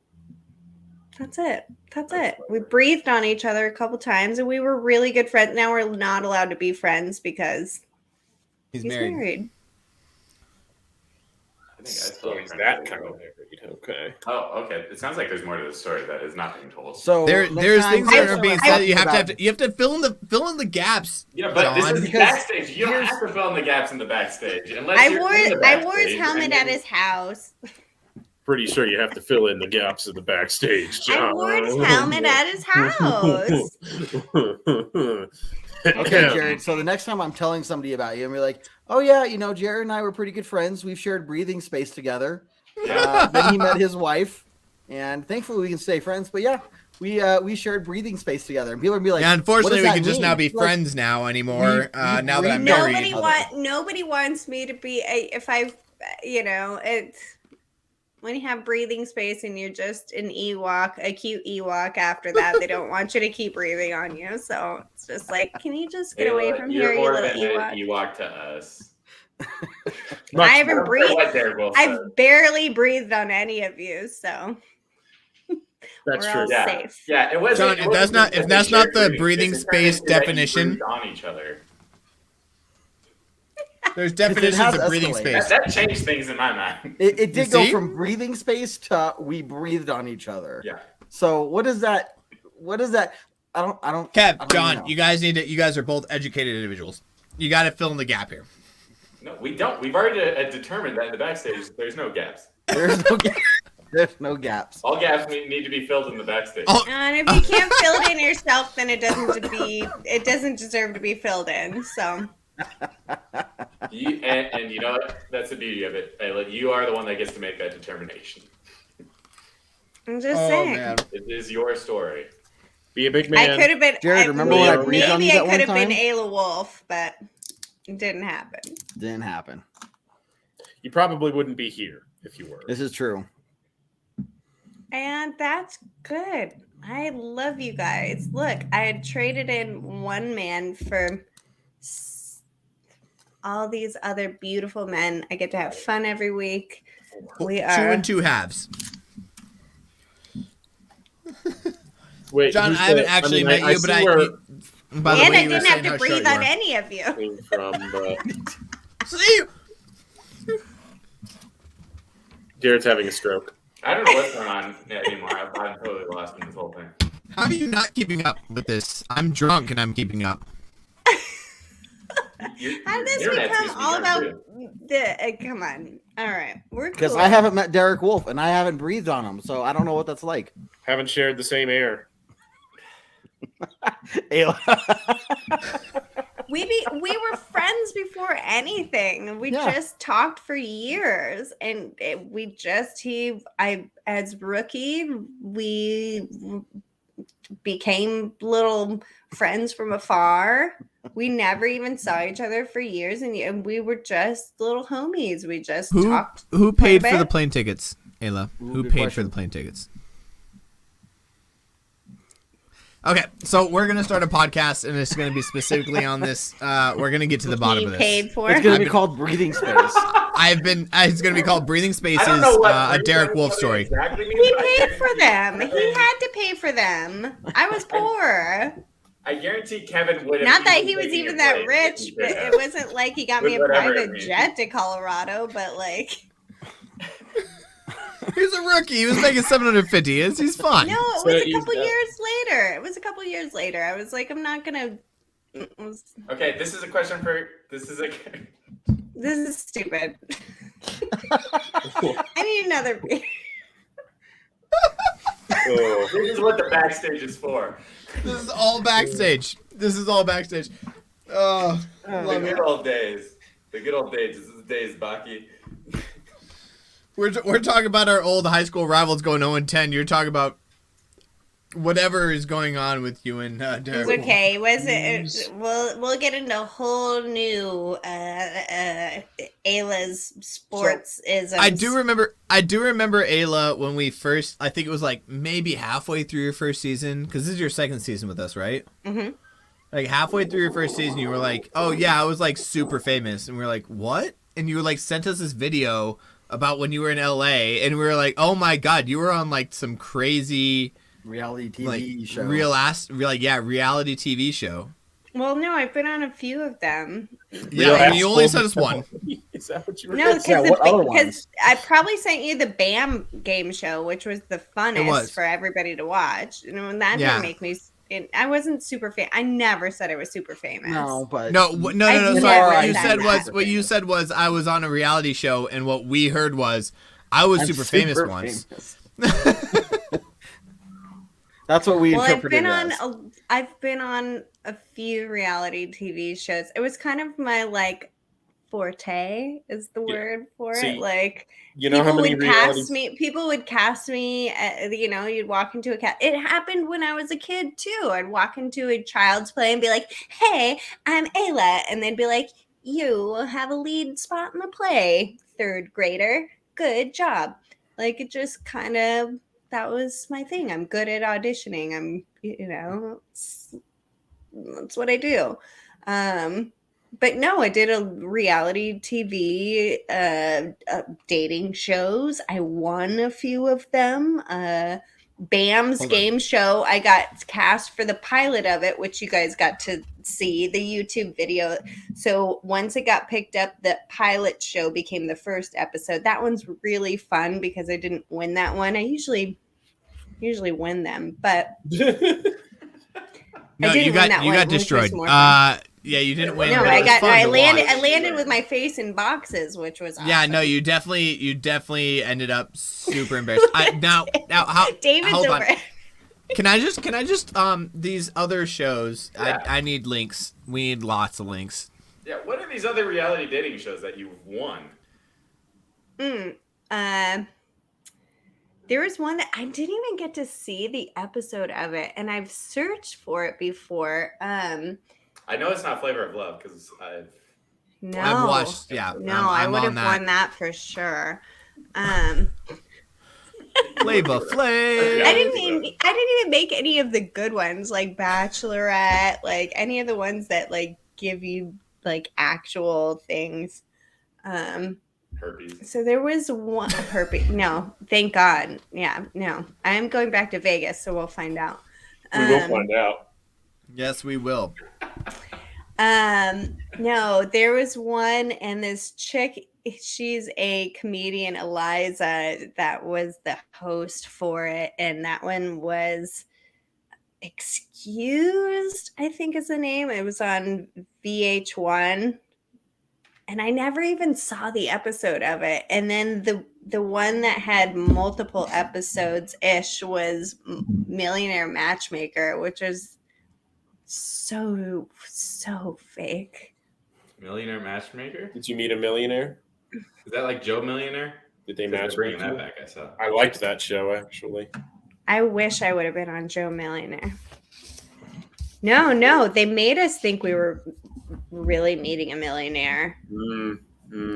that's it. That's it. We breathed on each other a couple times, and we were really good friends. Now we're not allowed to be friends because He's he's married. married. I think I still So have is friends that with kind of people. married? Okay. Oh, okay. It sounds like there's more to the story that is not being told. So There's next things time- that are being said. You have to fill in the gaps. Yeah, but John, this is because backstage. You don't here's- have to fill in the gaps in the backstage unless I you're wore in the I wore his backstage, helmet and at then- his house. Pretty sure you have to fill in the gaps of the backstage, John. I wore his helmet at his house. Okay, Jared. So the next time I'm telling somebody about you, and we're like, "Oh yeah, you know, Jared and I were pretty good friends. We've shared breathing space together." Yeah. Then he met his wife. and thankfully we can stay friends. But yeah, we shared breathing space together, and people would be like, Yeah, unfortunately, "What we does can that just mean?" now be It's like, friends now anymore. we Now that I'm breathe married. Nobody wants me to be if I, it's when you have breathing space and you're just an Ewok, a cute Ewok. After that, they don't want you to keep breathing on you. So it's just like, can you just get away from You're here, you more little than Ewok? an Ewok to us. I haven't What breathed. Derek said. I've barely breathed on any of you, so That's we're true. all Yeah, safe. yeah. It wasn't. John, if that's not the breathing It turned space into that you definition, breathed on each other. there's it definitions has of breathing escalated. space. That changed things in my mind. It did go see? from breathing space to we breathed on each other. Yeah. So what is that? What is that? I don't. Kev, I don't John, know. you guys are both educated individuals. You got to fill in the gap here. No, we don't. We've already determined that in the backstage, there's no gaps. There's no gaps. There's no gaps. All gaps need to be filled in the backstage. Oh, And if you can't fill it in yourself, then it doesn't deserve to be filled in. So And you know what? That's the beauty of it. Ayla, you are the one that gets to make that determination. I'm just saying. man. It is your story. Be a big I man. could have been. Jared, remember when I maybe breathed on you I that one could have been time? Ayla Wolf, but it didn't happen. Didn't happen. You probably wouldn't be here if you were. This is true. And that's good. I love you guys. Look, I had traded in one man for all these other beautiful men. I get to have fun every week. We 2 are. and 2 halves. Wait, John, who's I haven't the- actually mean, met you, but see where by the And way, I you were didn't saying have how to breathe short you on are. any of you. came from See? Jared's having a stroke. I don't know what's going on anymore. I'm totally lost in this whole thing. How are you not keeping up with this? I'm drunk and I'm keeping up. How did this Internet become seems to be all darn about good. come on. All right. We're cool. Because I haven't met Derek Wolf and I haven't breathed on him, so I don't know what that's like. Haven't shared the same air. we were friends before anything. We Yeah. just talked for years, and as rookie, we became little friends from afar. We never even saw each other for years, and we were just little homies. We just talked. Who paid quite a for the bit. plane tickets, Ayla? Ooh, Who good paid for question. the plane tickets? Okay, so we're gonna start a podcast, and it's gonna be specifically on this. We're gonna get to the bottom He of this. paid for. It's going I've to be been- called Breathing Space. It's gonna be called Breathing Spaces, I don't know what a Derek Wolf story. Exactly means, He but I paid guarantee for them. He Kevin- had to pay for them. I was poor. I guarantee Kevin would have. Not that he was even that rich, but it wasn't like he got me a With whatever it private means. jet to Colorado. But like, He's a rookie. He was making $750. He's fine. no, it So was a he's couple dead. years later. It was a couple years later. I was like, I'm not gonna. Okay, this is a question for. This This is stupid. I need another beer. Oh. This is what the backstage is for. This is all backstage. Oh, The love it. good old days. The good old days. This is the days, Baki. We're talking about our old high school rivals going 0-10. You're talking about whatever is going on with you and Derek. It's okay. We'll get into a whole new Ayla's sports isms. I do remember Ayla when we first. I think it was like maybe halfway through your first season, because this is your second season with us, right? Mm-hmm. Like halfway through your first season, you were like, "Oh yeah, I was like super famous," and we were like, "What?" And you were like, sent us this video about when you were in LA, and we were like, "Oh my god, you were on like some crazy Reality TV like show. reality TV show." Well, no, I've been on a few of them. Yeah, and you only sent us one. Is that what you were No, Yeah, what other because ones? I probably sent you the BAM game show, which was the It funnest was. for everybody to watch. And that Yeah. didn't make me. I wasn't super famous. I never said I was super famous. No, but No. I've Sorry. never What you said said that. was I was on a reality show, and what we heard was I was I'm super famous once. famous. That's what we Well, I've interpreted been on a few reality TV shows. It was kind of my like forte is the Yeah. word for See, it. Like, You know how many reality? people would cast me you'd walk into it happened when I was a kid too. I'd walk into a child's play and be like, hey, I'm Ayla, and they'd be like, you have a lead spot in the play, third grader, good job. Like, it just kind of, that was my thing. I'm good at auditioning. I'm that's what I do. But no, I did a reality TV dating shows. I won a few of them. Bam's game show, I got cast for the pilot of it, which you guys got to see, the YouTube video. So once it got picked up, the pilot show became the first episode. That one's really fun because I didn't win that one. I usually win them, but No, I didn't you win that got one, destroyed. which was more fun. Yeah, you didn't win. No, but it was fun I to landed watch. with my face in boxes, which was awesome. Yeah, no, you definitely ended up super embarrassed. Now how David's hold over. on. Can I just these other shows? Yeah. I need links. We need lots of links. Yeah, what are these other reality dating shows that you've won? There was one that I didn't even get to see the episode of it, and I've searched for it before. I know it's not Flavor of Love because I've watched. Yeah, No, I would have won that for sure. Flavor Flav. I didn't even make any of the good ones like Bachelorette, like any of the ones that like give you like actual things. herpes. So there was one herpes. No, thank God. Yeah, no. I am going back to Vegas, so we'll find out. We will find out. Yes, we will. No, there was one, and this chick, she's a comedian, Eliza, that was the host for it, and that one was Excused, I think is the name. It was on VH1, and I never even saw the episode of it. And then the one that had multiple episodes ish was Millionaire Matchmaker, which was so fake. Millionaire Matchmaker? Did you meet a millionaire? Is that like Joe Millionaire? Did they 'Cause they're match bringing you? that back? I saw. I liked that show actually. I wish I would have been on Joe Millionaire. No, they made us think we were really meeting a millionaire.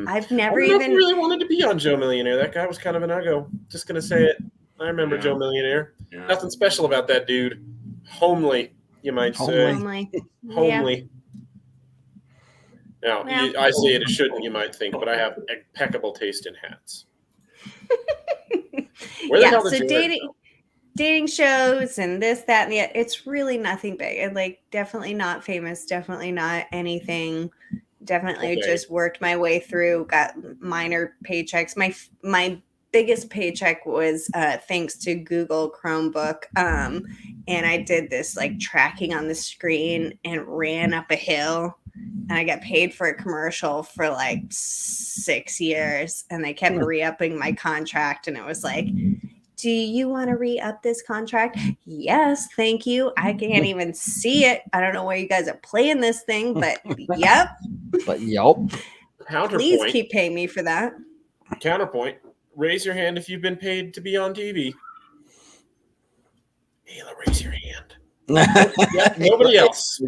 I've never I even really wanted to be on Joe Millionaire. That guy was kind of an uggo. Just gonna say it. I remember Yeah. Joe Millionaire. Yeah. Nothing special about that dude. Homely, you might say. homely. Homely. Now, Well. I say it shouldn't, you might think, but I have impeccable taste in hats. Where the hell did so you dating shows and this, that, and the other, it's really nothing big. And like definitely not famous, definitely not anything. Definitely Okay. just worked my way through, got minor paychecks. My biggest paycheck was thanks to Google Chromebook. And I did this like tracking on the screen and ran up a hill. And I got paid for a commercial for like 6 years. And they kept re-upping my contract. And it was like, do you want to re-up this contract? Yes, thank you. I can't even see it. I don't know where you guys are playing this thing, but yep. But yup. Please Counterpoint. keep paying me for that. Counterpoint. Raise your hand if you've been paid to be on TV. Ayla, raise your hand. Yeah, nobody else. So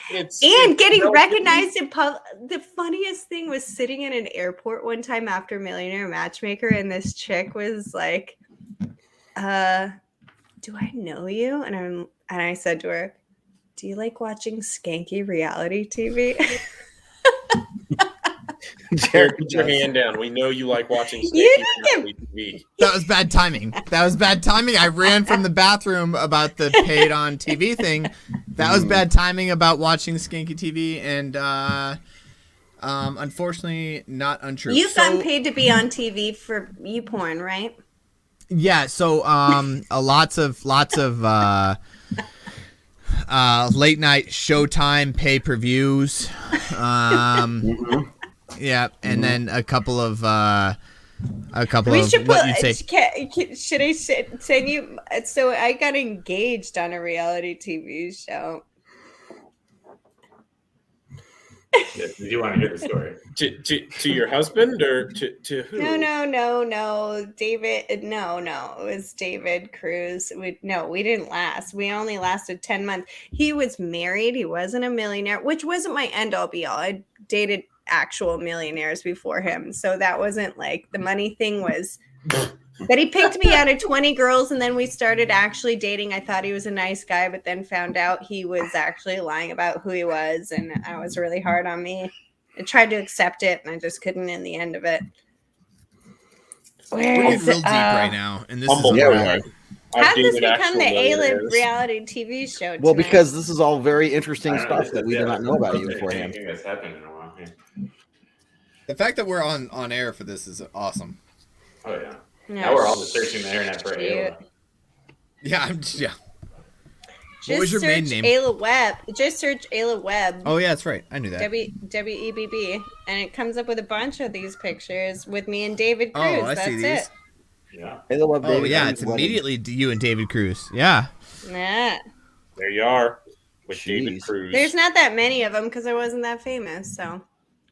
it's And getting relatively- recognized in public. The funniest thing was sitting in an airport one time after Millionaire Matchmaker, and this chick was like, do I know you? And I said to her, do you like watching skanky reality TV? Jared, put your hand down. We know you like watching You skanky TV. That was bad timing. I ran from the bathroom about the paid on TV thing. That was bad timing about watching skanky TV, and unfortunately, not untrue. You've gotten paid to be on TV for you porn, right? Yeah, so lots of late night Showtime pay-per-views. Yeah, and then a couple of We should what put. you'd say. Should I send you? So I got engaged on a reality TV show. Yeah, did you want to hear the story? To your husband or to who? No. David, no. It was David Cruz. We didn't last. We only lasted 10 months. He was married. He wasn't a millionaire, which wasn't my end all be all. I dated actual millionaires before him. So that wasn't like the money thing was. But he picked me out of 20 girls, and then we started actually dating. I thought he was a nice guy, but then found out he was actually lying about who he was, and I was really hard on me. I tried to accept it, and I just couldn't in the end of it. We're getting real deep right now, and this is Humble Yeah, we brag. are. How did this dated become actual the A-Lib millionaires. reality TV show? Well, tonight? because this is all very I interesting don't know, stuff that we did not know about you beforehand. Anything that's happened in a while. Yeah. The fact that we're on air for this is awesome. Oh yeah. No, Now we're all just searching the internet for Ayla. Yeah, yeah. Just What was your main search name? Ayla Webb. Just search Ayla Webb. Oh yeah, that's right. I knew that. WEBB, and it comes up with a bunch of these pictures with me and David Cruz. Oh, I That's see these. it. Yeah. Hey, the web Oh David yeah, Cruz it's wedding. immediately you and David Cruz. Yeah. Nah. There you are with David Jeez. Cruz. There's not that many of them because I wasn't that famous. So,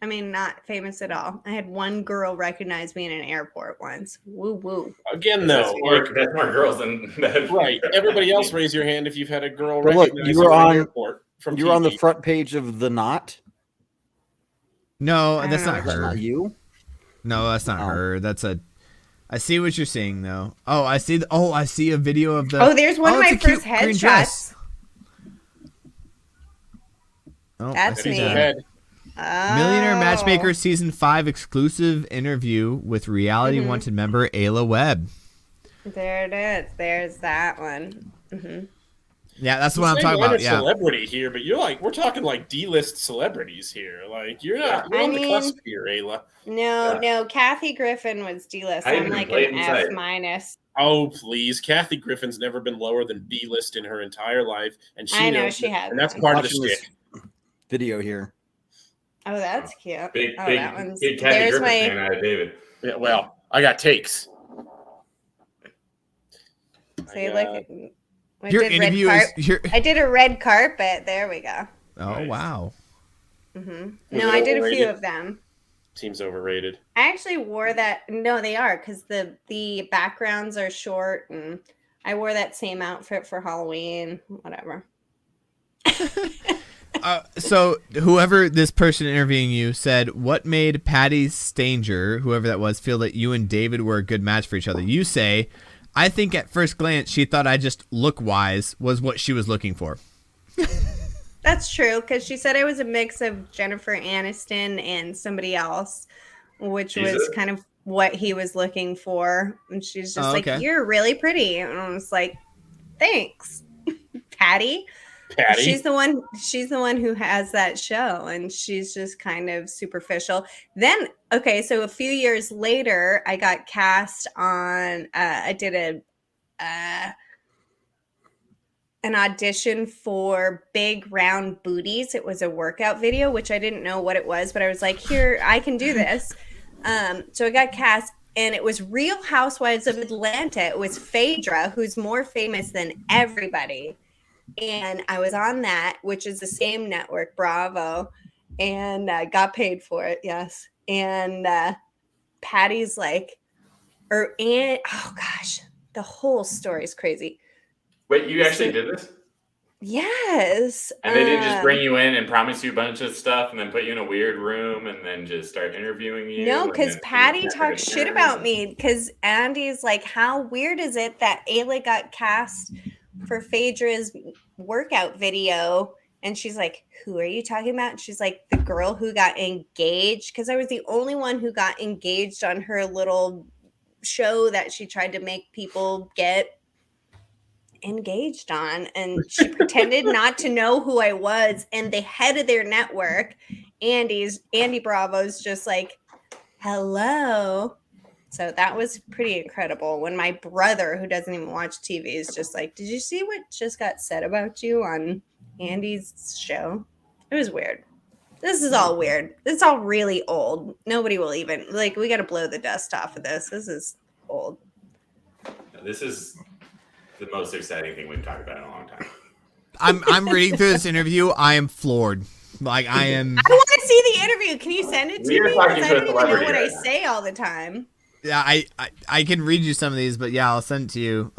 I mean, not famous at all. I had one girl recognize me in an airport once. Woo woo. Again, That's though, more girls than that. right. Everybody else raise your hand if you've had a girl But look, recognize you were in an on- airport from You were on the TV. front page of The Knot. No, I that's don't not know. Is that her. not you? No, that's not Oh. her. That's a. I see what you're saying though. Oh, I see. I see a video of the. Oh, there's one of it's my a cute first green dress. headshots. Oh, That's I see me. Go that. ahead. Millionaire Oh. Matchmaker Season 5 exclusive interview with Reality Mhm. Wanted member Ayla Webb. There it is. There's that one. Mm-hmm. Yeah, that's what I'm Say talking minor about. Yeah. celebrity here, but we're talking like D-list celebrities here. Like you're not. You're I on the mean- cusp here, Ayla. No. Kathy Griffin was D-list. I I'm even like played an inside. F minus. Oh please, Kathy Griffin's never been lower than B-list in her entire life, and she I know knows she it, has. and that's part of the Watching this shtick. video here. Oh, that's cute. Big, Oh, big, that one's. big Kathy There's Griffin my. fan out of David. Yeah, well, I got takes. Say I, like. I Your did interview red is your. I did a red carpet. There we go. Oh Nice. wow. Hmm Was No, it I did a few overrated? of them. Seems overrated. I actually wore that. No, they are because the backgrounds are short, and I wore that same outfit for Halloween. Whatever. So whoever this person interviewing you said, what made Patty Stanger, whoever that was, feel that you and David were a good match for each other? You say, I think at first glance she thought I just look wise was what she was looking for. That's true because she said I was a mix of Jennifer Aniston and somebody else, which Jesus. was kind of what he was looking for. And she's just Oh, like, okay. "You're really pretty," and I was like, "Thanks, Patty." Patty. She's the one who has that show, and she's just kind of superficial. Then, okay, so a few years later, I got cast on. I did an audition for Big Round Booties. It was a workout video, which I didn't know what it was, but I was like, "Here, I can do this." So I got cast, and it was Real Housewives of Atlanta. It was Phaedra, who's more famous than everybody. And I was on that, which is the same network, Bravo, and got paid for it. Yes. And Patty's like, oh gosh, the whole story is crazy. Wait, you actually did this? Yes. And they didn't just bring you in and promise you a bunch of stuff and then put you in a weird room and then just start interviewing you? No, and because then Patty you talked shit about me. Because Andy's like, how weird is it that Ayla got cast for Phaedra's workout video? And she's like, who are you talking about? And she's like, the girl who got engaged. Because I was the only one who got engaged on her little show that she tried to make people get engaged on. And she pretended not to know who I was. And the head of their network, Andy Bravo's just like, hello. So that was pretty incredible when my brother, who doesn't even watch TV, is just like, did you see what just got said about you on Andy's show? It was weird. This is all weird. It's all really old. Nobody will even, like, we got to blow the dust off of this. This is old. This is the most exciting thing we've talked about in a long time. I'm reading through this interview. I am floored. Like I am. I want to see the interview. Can you send it to We are me? talking Because to I a don't even know celebrity what I right now. say all the time. Yeah, I can read you some of these, but yeah, I'll send it to you.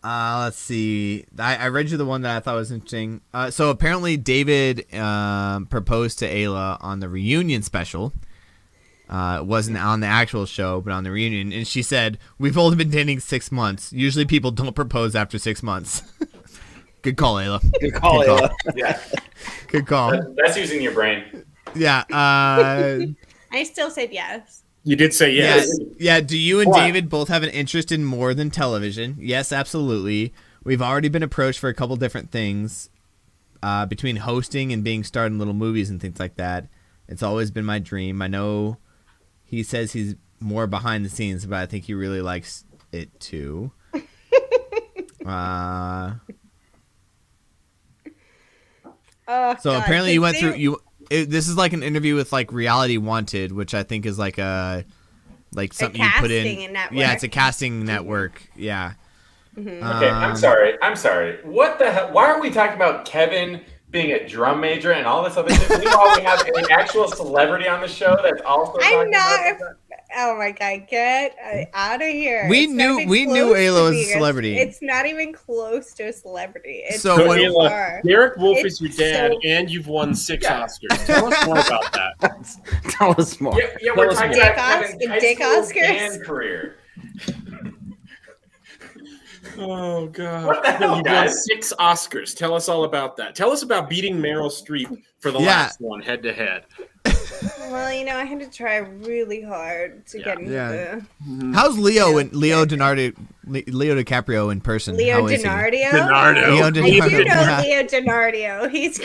Let's see. I read you the one that I thought was interesting. So apparently David proposed to Ayla on the reunion special. It wasn't on the actual show, but on the reunion. And she said, "We've only been dating 6 months. Usually people don't propose after 6 months." Good call, Ayla. Good call, Good call. Ayla. Yeah, Good call. that's using your brain. Yeah. I still said yes. You did say yes. Yeah. Do you and What? David both have an interest in more than television? Yes, absolutely. We've already been approached for a couple different things, between hosting and being starred in little movies and things like that. It's always been my dream. I know he says he's more behind the scenes, but I think he really likes it too. Oh, So God, apparently you went they- through this is like an interview with like Reality Wanted, which I think is like something you put in. casting network. Yeah, it's a casting network. Yeah. Okay, I'm sorry. What the hell? Why aren't we talking about Kevin being a drum major and all this other shit? Meanwhile, we have an actual celebrity on the show that's also. I'm talking not. about that? Oh my God, get out of here. We It's not knew- even we knew close Ayla to was a being celebrity. It's not even close to a celebrity. It's So So, what- Ayla, far. Derek Wolf It's is your dad, so- and you've won 6 Yeah. Oscars. Tell us more about that. Tell us more. Yeah, we're Tell us talking more. about Kevin's high Dick school Oscars? band career. Oh God! What the hell, You've won guys? 6 Oscars. Tell us all about that. Tell us about beating Meryl Streep for the Yeah. last one, head to head. Well, I had to try really hard to get into Yeah. the How's Leo and Leo DiCaprio in person? Leo How is he? DiNardo. DiNardo. Leo I do DiNardo. know Yeah. Leo DiNardo. He's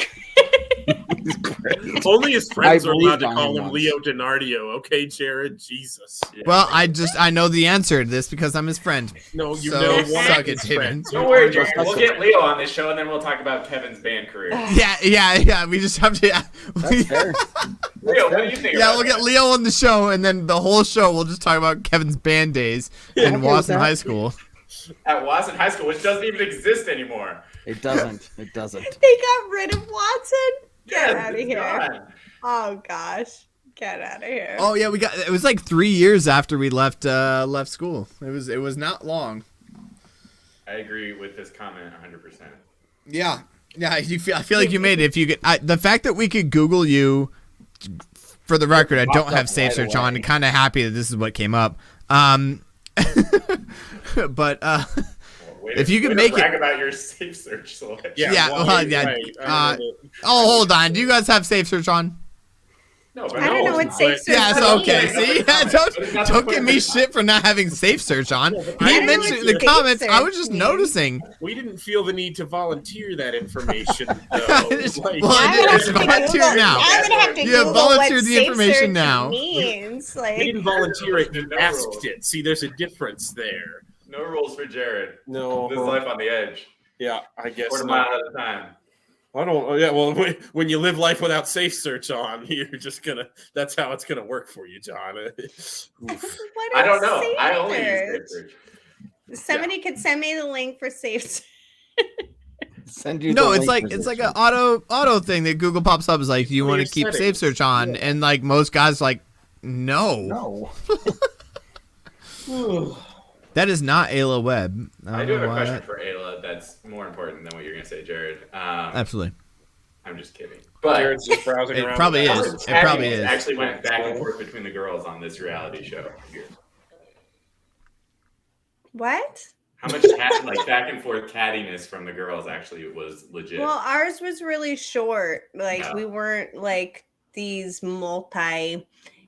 Only his friends I are allowed believed to on call him him once. Leo DiNardo. Okay, Jared. Jesus. Well, I know the answer to this because I'm his friend. No, you So, know one suck of his it, David. friends. Don't worry, Jared. We'll get Leo on this show, and then we'll talk about Kevin's band career. Yeah. We just have to. That's fair. Leo, what do you think? Yeah, about we'll get that? Leo on the show, and then the whole show we'll just talk about Kevin's band days in okay with Wasson that. High School. At Wasson High School, which doesn't even exist anymore. It doesn't. It doesn't. They got rid of Watson. Get Yes, out of it's here. gone. Oh gosh. Get out of here. Oh yeah, it was like 3 years after we left school. It was not long. I agree with this comment 100%. Yeah. I feel like you made it. If you could, the fact that we could Google you, for the record, I don't Popped have up Safe right Search on. away. Kind of happy that this is what came up. But If you could make it- brag about your safe search selection. Yeah, well, yeah, right. I don't know. oh, hold on. Do you guys have Safe Search on? No, but I don't know what safe search Yeah, it's means. okay. But See, it's not the don't point give of me the shit for not having Safe Search on. I He don't know mentioned what in the Safe comments. I was Search just means. noticing. We didn't feel the need to volunteer that information. Though. Like, Well, I I'm did. gonna It's have to volunteered Google- now. I'm gonna have to You have Google volunteered what the safe information search now. means. we Like, didn't volunteer it. No We asked rules. it. See, there's a difference there. No rules for Jared. No. This is life on the edge. Yeah, I guess Quarter not. mile at a time. I don't. Yeah, well, when you live life without Safe Search on, you're just gonna. That's how it's gonna work for you, John. Oof. what I don't is know. safe I only use safe search? search. Somebody could send me the link for safe search. Send you. No, the it's link like for it's this like an auto thing that Google pops up. Is like, do you Well, want your to keep settings. Safe Search on? And like most guys, like, no, No. that is not Ayla Webb. I do have know a why question that- for Ayla that's more important than what you're going to say, Jared. Absolutely, I'm just kidding. But Jared's just browsing It around. probably the how is. much It probably cattiness is. actually went back and forth between the girls on this reality show here. What? How much like back and forth cattiness from the girls actually was legit. Well, ours was really short. Like Yeah. we weren't like these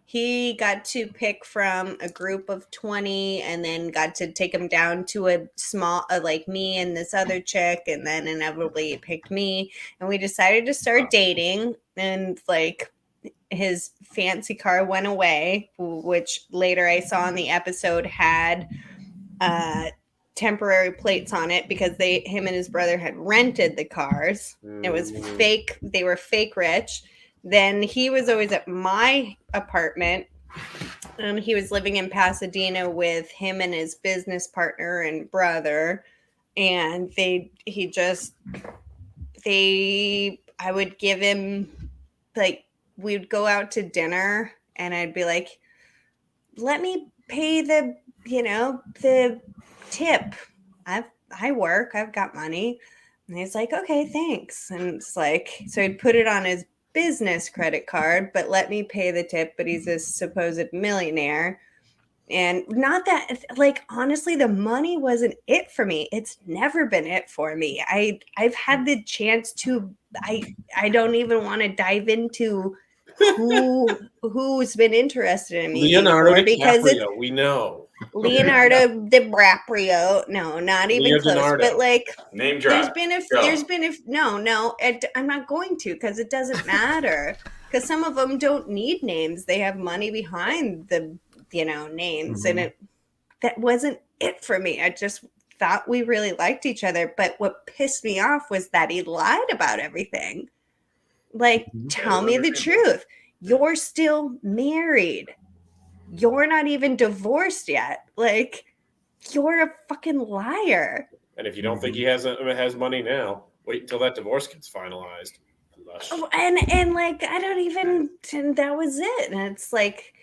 He got to pick from a group of 20 and then got to take him down to a small, like me and this other chick. And then inevitably it picked me. And we decided to start dating. And like his fancy car went away, which later I saw in the episode had temporary plates on it because him and his brother had rented the cars. It was fake. They were fake rich. Then he was always at my apartment. He was living in Pasadena with him and his business partner and brother. and I would give him, like, we'd go out to dinner and I'd be like, let me pay the tip. I work, I've got money. And he's like, okay, thanks. And it's like, so he'd put it on his business credit card, but let me pay the tip. But he's a supposed millionaire. And not that, like, honestly, the money wasn't it for me. It's never been it for me. I've had the chance to, I don't even want to dive into who's been interested in me Leonardo before, because it's DiCaprio, we know. Leonardo DiCaprio. No, not even Leo close. DiNardo. But like, Name drop. no. I'm not going to, because it doesn't matter. Because some of them don't need names; they have money behind the names, and that wasn't it for me. I just thought we really liked each other. But what pissed me off was that he lied about everything. Like, tell me the truth. You're still married. You're not even divorced yet. Like, you're a fucking liar. And if you don't think he has money now, wait until that divorce gets finalized. Oh, and like, I don't even, and that was it. And it's like,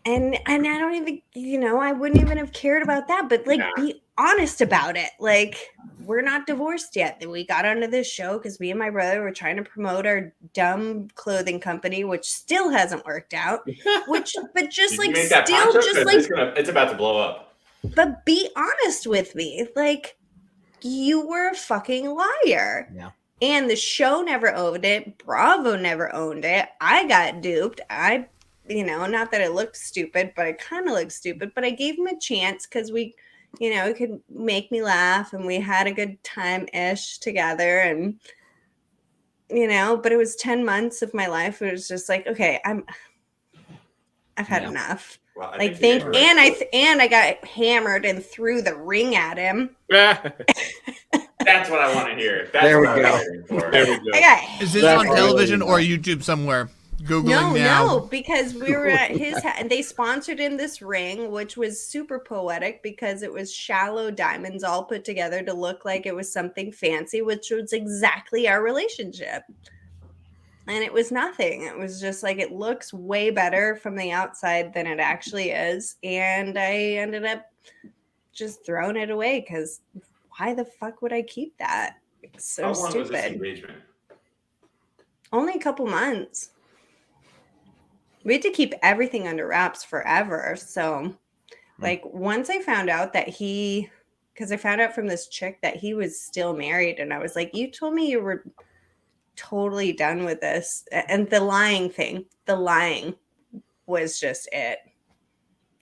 and I don't even, I wouldn't even have cared about that. But like, be honest about it. Like, we're not divorced yet. We got onto this show because me and my brother were trying to promote our dumb clothing company, which still hasn't worked out. But just Did like, you make that still, poncho? just 'Cause like, it's about to blow up. but be honest with me. Like, you were a fucking liar. Yeah. And the show never owned it. Bravo never owned it. I got duped. Not that it looked stupid, but it kind of looked stupid. But I gave him a chance because we, it could make me laugh, and we had a good time-ish together. And, but it was 10 months of my life. It was just like, okay, I've had enough. Well, I got hammered and threw the ring at him. That's what I want to hear. That's There we what I go. was waiting for. There we go. I got Is this That's on television or YouTube somewhere? Googling now. No, because we were at his and they sponsored him this ring, which was super poetic because it was shallow diamonds all put together to look like it was something fancy, which was exactly our relationship. And it was nothing. It was just like, it looks way better from the outside than it actually is. And I ended up just throwing it away because why the fuck would I keep that? It's so How long stupid. was this engagement? Only a couple months. We had to keep everything under wraps forever. So, like, once I found out that because I found out from this chick that he was still married, and I was like, you told me you were totally done with this. And the lying was just it.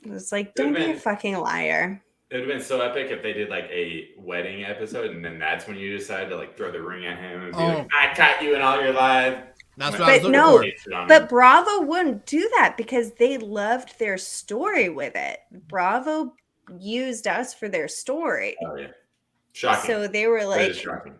It was like, don't be a fucking liar. It would have been so epic if they did like a wedding episode, and then that's when you decided to like throw the ring at him and be like, I caught you in all your life. That's what I was looking for. But Bravo wouldn't do that because they loved their story with it. Bravo used us for their story. Oh yeah, shocking. So they were like, shocking.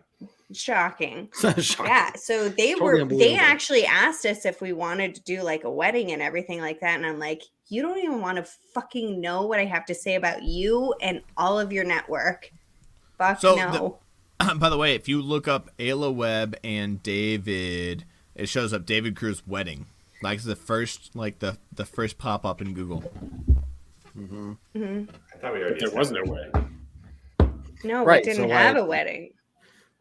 Yeah. So they actually asked us if we wanted to do like a wedding and everything like that. And I'm like, you don't even want to fucking know what I have to say about you and all of your network. Fuck no. By the way, if you look up Ayla Webb and David, it shows up David Cruz's wedding. Like the first pop up in Google. Mm-hmm. I thought we already. There was no wedding. No, we didn't have a wedding.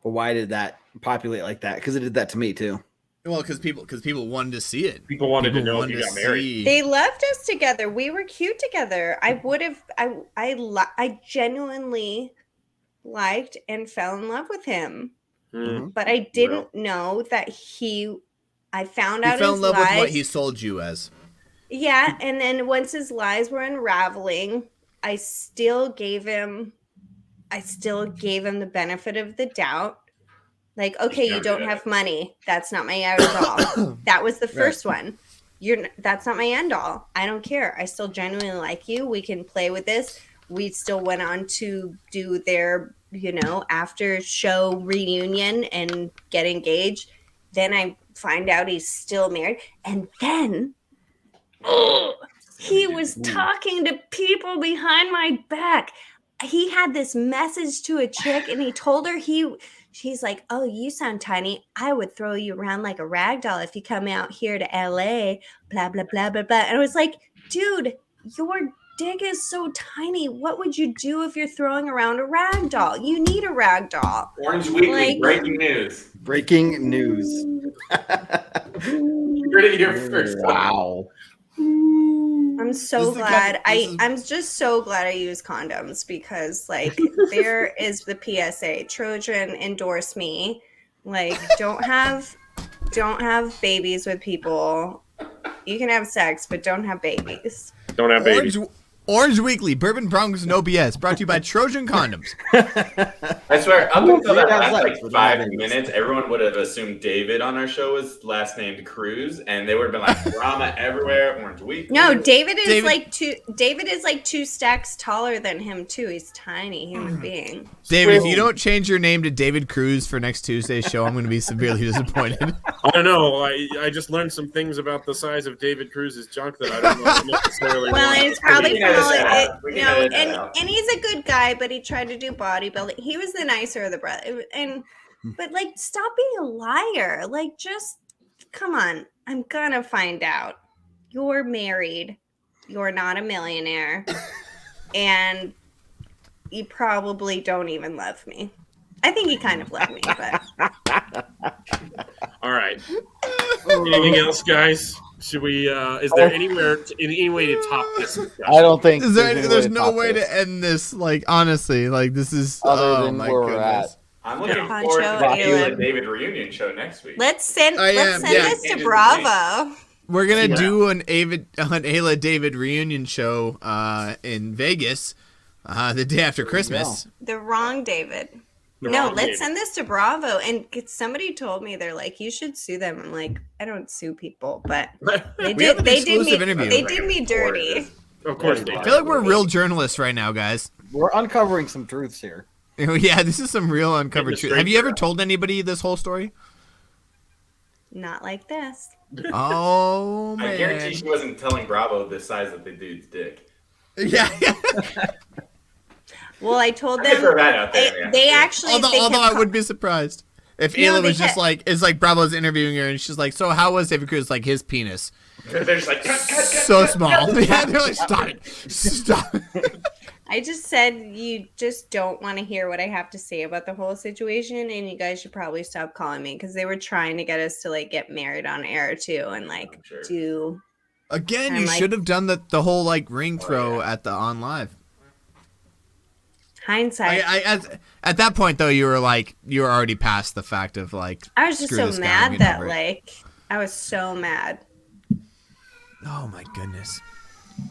But why did that populate like that? Because it did that to me too. Well, because people wanted to see it. People wanted to know if you got married. They loved us together. We were cute together. I genuinely liked and fell in love with him. Mm-hmm. But I didn't know that I found out he fell in love lies. with what he sold you as. Yeah, and then once his lies were unraveling, I still gave him the benefit of the doubt. Like, okay, you don't have money. That's not my end all. That was the first one. That's not my end all. I don't care. I still genuinely like you. We can play with this. We still went on to do their, after show reunion and get engaged. Then I find out he's still married. And then he was talking to people behind my back. he had this message to a chick, and he told her she's like, "Oh, you sound tiny. I would throw you around like a rag doll if you come out here to LA." Blah blah blah blah blah. And I was like, dude, your dick is so tiny. What would you do if you're throwing around a rag doll? You need a rag doll. Orange Weekly, Like- breaking news. Breaking news. You're gonna hear first. Wow. I'm so glad. I'm just so glad I use condoms because, like, there is the PSA. Trojan, endorse me. Like, don't have babies with people. You can have sex, but don't have babies. Don't have babies. Orange Weekly, Bourbon Bronx, no BS. Brought to you by Trojan Condoms. I swear, up until that Yeah, last like, like 5 minutes, everyone would have assumed David on our show was last named Cruz, and they would have been like drama everywhere. Orange Weekly. No, David is like two stacks taller than him too. He's tiny human being. David, if you don't change your name to David Cruz for next Tuesday's show, I'm going to be severely disappointed. I don't know. I just learned some things about the size of David Cruz's junk that I don't know necessarily. Well, want. it's probably We can edit full. that out. We can edit that out. And he's a good guy, but he tried to do bodybuilding. He was the nicer of the brother. But like, stop being a liar. Like, just come on. I'm gonna find out. You're married. You're not a millionaire, and you probably don't even love me. I think he kind of loved me, but All right. Anything else, guys? Should we? Is there any way to top this discussion? I don't think Is there any there's to no top way this. to end this. Like, honestly, like, this is. Other Oh, than my where we're goodness. at. I'm looking Poncho, forward to the Ayla. Ayla David reunion show next week. let's send I this to Changes Bravo. We're going to Yeah. do an Ayla David reunion show in Vegas the day after Christmas. The wrong David. The No, wrong let's David. send this to Bravo. And somebody told me, they're like, you should sue them. I'm like, I don't sue people, but they We have an did. They did exclusive me. interview. They did me dirty. Of course, they I do. feel like we're real journalists right now, guys. We're uncovering some truths here. Yeah, this is some real uncovered the truth. straight Have you ever out. told anybody this whole story? Not like this. Oh, man. I guarantee she wasn't telling Bravo the size of the dude's dick. Yeah. Well, I told I them. can throw that out there. yeah. They actually. although they although kept I would be surprised if No, Ayla they was just kept- like, it's like Bravo's interviewing her and she's like, so how was David Cruz? Like, his penis. They're just like, cut, So small. Yeah, they're like, stop it. Stop. I just said you just don't want to hear what I have to say about the whole situation, and you guys should probably stop calling me because they were trying to get us to like get married on air too, and like I'm sure. do. Again, I'm you like- should have done the whole like ring throw at the on live. Hindsight. At that point though, you were already past the fact of like, I was just screw so this guy, I'm mad getting that over it. like I was so mad. oh my goodness.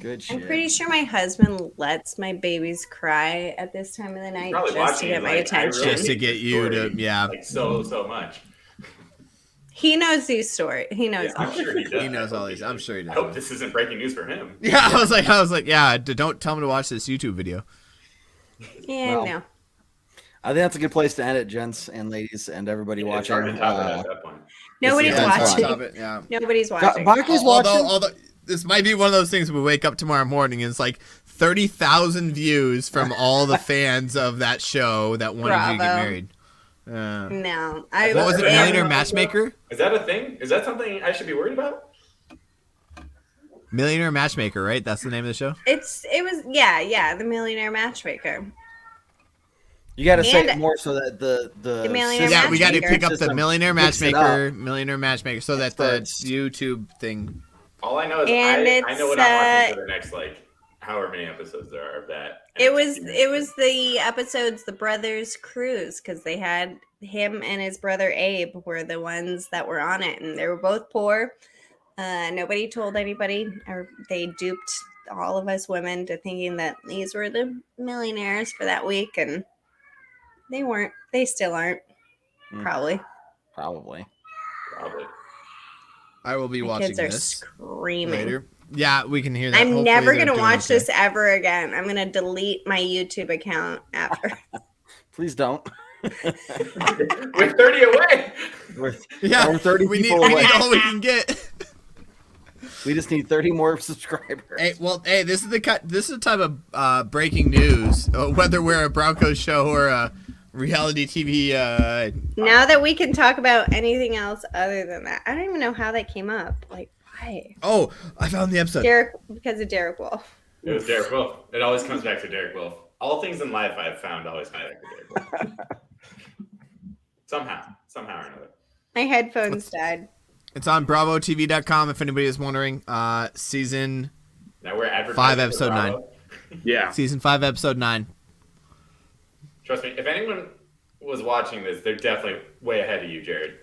Good shit. I'm pretty sure my husband lets my babies cry at this time of the night probably just to watching get it, my like, I attention. really- Just to get you to, yeah. like so much. He knows these stories. He knows Yeah, all. I'm sure he does. He knows all these. I'm sure he I does. hope this isn't breaking news for him. Yeah, I was like, yeah, don't tell him to watch this YouTube video. Yeah, Well, no. I think that's a good place to end it, gents and ladies and everybody It's watching. hard to top it at that point. Nobody's yeah, it's watching. Stop it, yeah. Nobody's watching. Baki's watching. Although this might be one of those things we wake up tomorrow morning and it's like 30,000 views from all the fans of that show that wanted you to get Bravo. married. No, What was it, Yeah. Millionaire Matchmaker? Is that a thing? Is that something I should be worried about? Millionaire Matchmaker, right? That's the name of the show? It was the Millionaire Matchmaker. You got to say And- it more so that the Millionaire Yeah, we got to Matchmaker. pick up the System Millionaire picks it Matchmaker, so that the starts. YouTube thing. All I know is And I know what it's, I'm watching for the next like however many episodes there are of that. And It was it's- the episodes, the brothers cruise, because they had him and his brother Abe were the ones that were on it, and they were both poor. Nobody told anybody, or they duped all of us women to thinking that these were the millionaires for that week, and they weren't. They still aren't. Mm. Probably. probably. probably. I will be My watching kids are this screaming. later. Yeah, we can hear that. I'm Hopefully never they're gonna doing watch okay. this ever again. I'm gonna delete my YouTube account after. Please don't. We're 30 away. We're, Yeah, we're 30 we need people away. all we can get. We just need 30 more subscribers. Hey, this is the type of breaking news. Whether we're a Broncos show or a reality TV. Now that we can talk about anything else other than that, I don't even know how that came up. Like, why? Oh, I found the episode. Because of Derek Wolf. It was Derek Wolf. It always comes back to Derek Wolf. All things in life I've found always come back to Derek Wolf. Somehow or another. My headphones died. It's on BravoTV.com if anybody is wondering. Season Now we're advertising 5, for episode 9. Bravo. Yeah. Season 5, episode 9. Trust me, if anyone was watching this, they're definitely way ahead of you, Jared.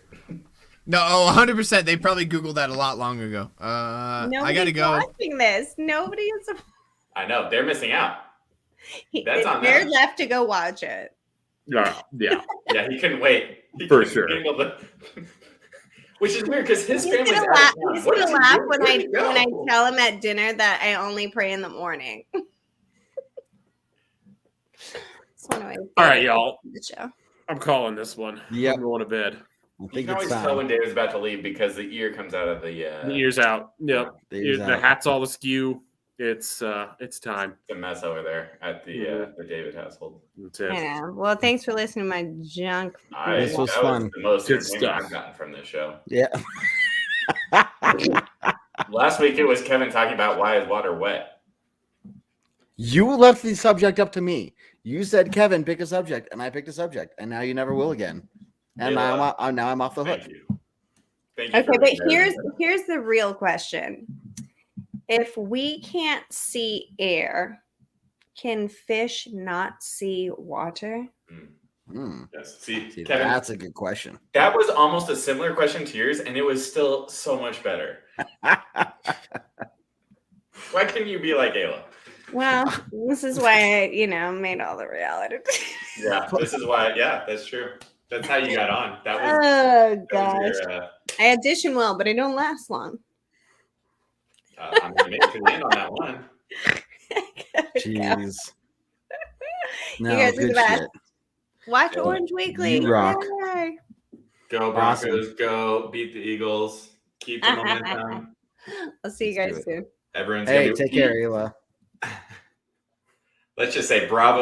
No, 100%. They probably Googled that a lot long ago. I gotta go. Watching this. Nobody is. I know they're missing out. That's on They're them. left to go watch it. Yeah. Yeah, he couldn't wait. For sure. Which is weird because his He's family's gonna out of laugh. town. He's What gonna is he laugh doing? when Where'd he go? I tell him at dinner that I only pray in the morning. All right, y'all. The show. I'm calling this one. Yep. I'm going to bed. I You think can it's always tell time. when David's about to leave because the ear comes out of the. The ear's out. Yep. The ear's The out. hat's all askew. It's time. It's a mess over there at the David household. That's it. I know. Well, thanks for listening to my junk. This was that fun. Was the most Good entertainment stuff. I've gotten from this show. Yeah. Last week it was Kevin talking about why is water wet. You left the subject up to me. You said, Kevin, pick a subject, and I picked a subject, and now you never will again. And now I'm off the hook. Thank you. Thank you. Okay, for but being here's the real question. If we can't see air, can fish not see water? Hmm. Yes. See, See, Kevin, that's a good question. that was almost a similar question to yours, and it was still so much better. Why couldn't you be like Ayla? Well, this is why I, made all the reality. Yeah, this is why. Yeah, that's true. That's how you got on. That was. Oh that gosh, was your, I audition well, but I don't last long. I'm gonna make it to the end on that one. Jeez. You No, guys are the good best. shit. Watch Orange Weekly. You rock. Yay. Go Awesome. Broncos! Go beat the Eagles! Keep the momentum. I'll see you Let's guys do soon. Everyone's Hey, gonna be take care, Ayla. Let's just say bravo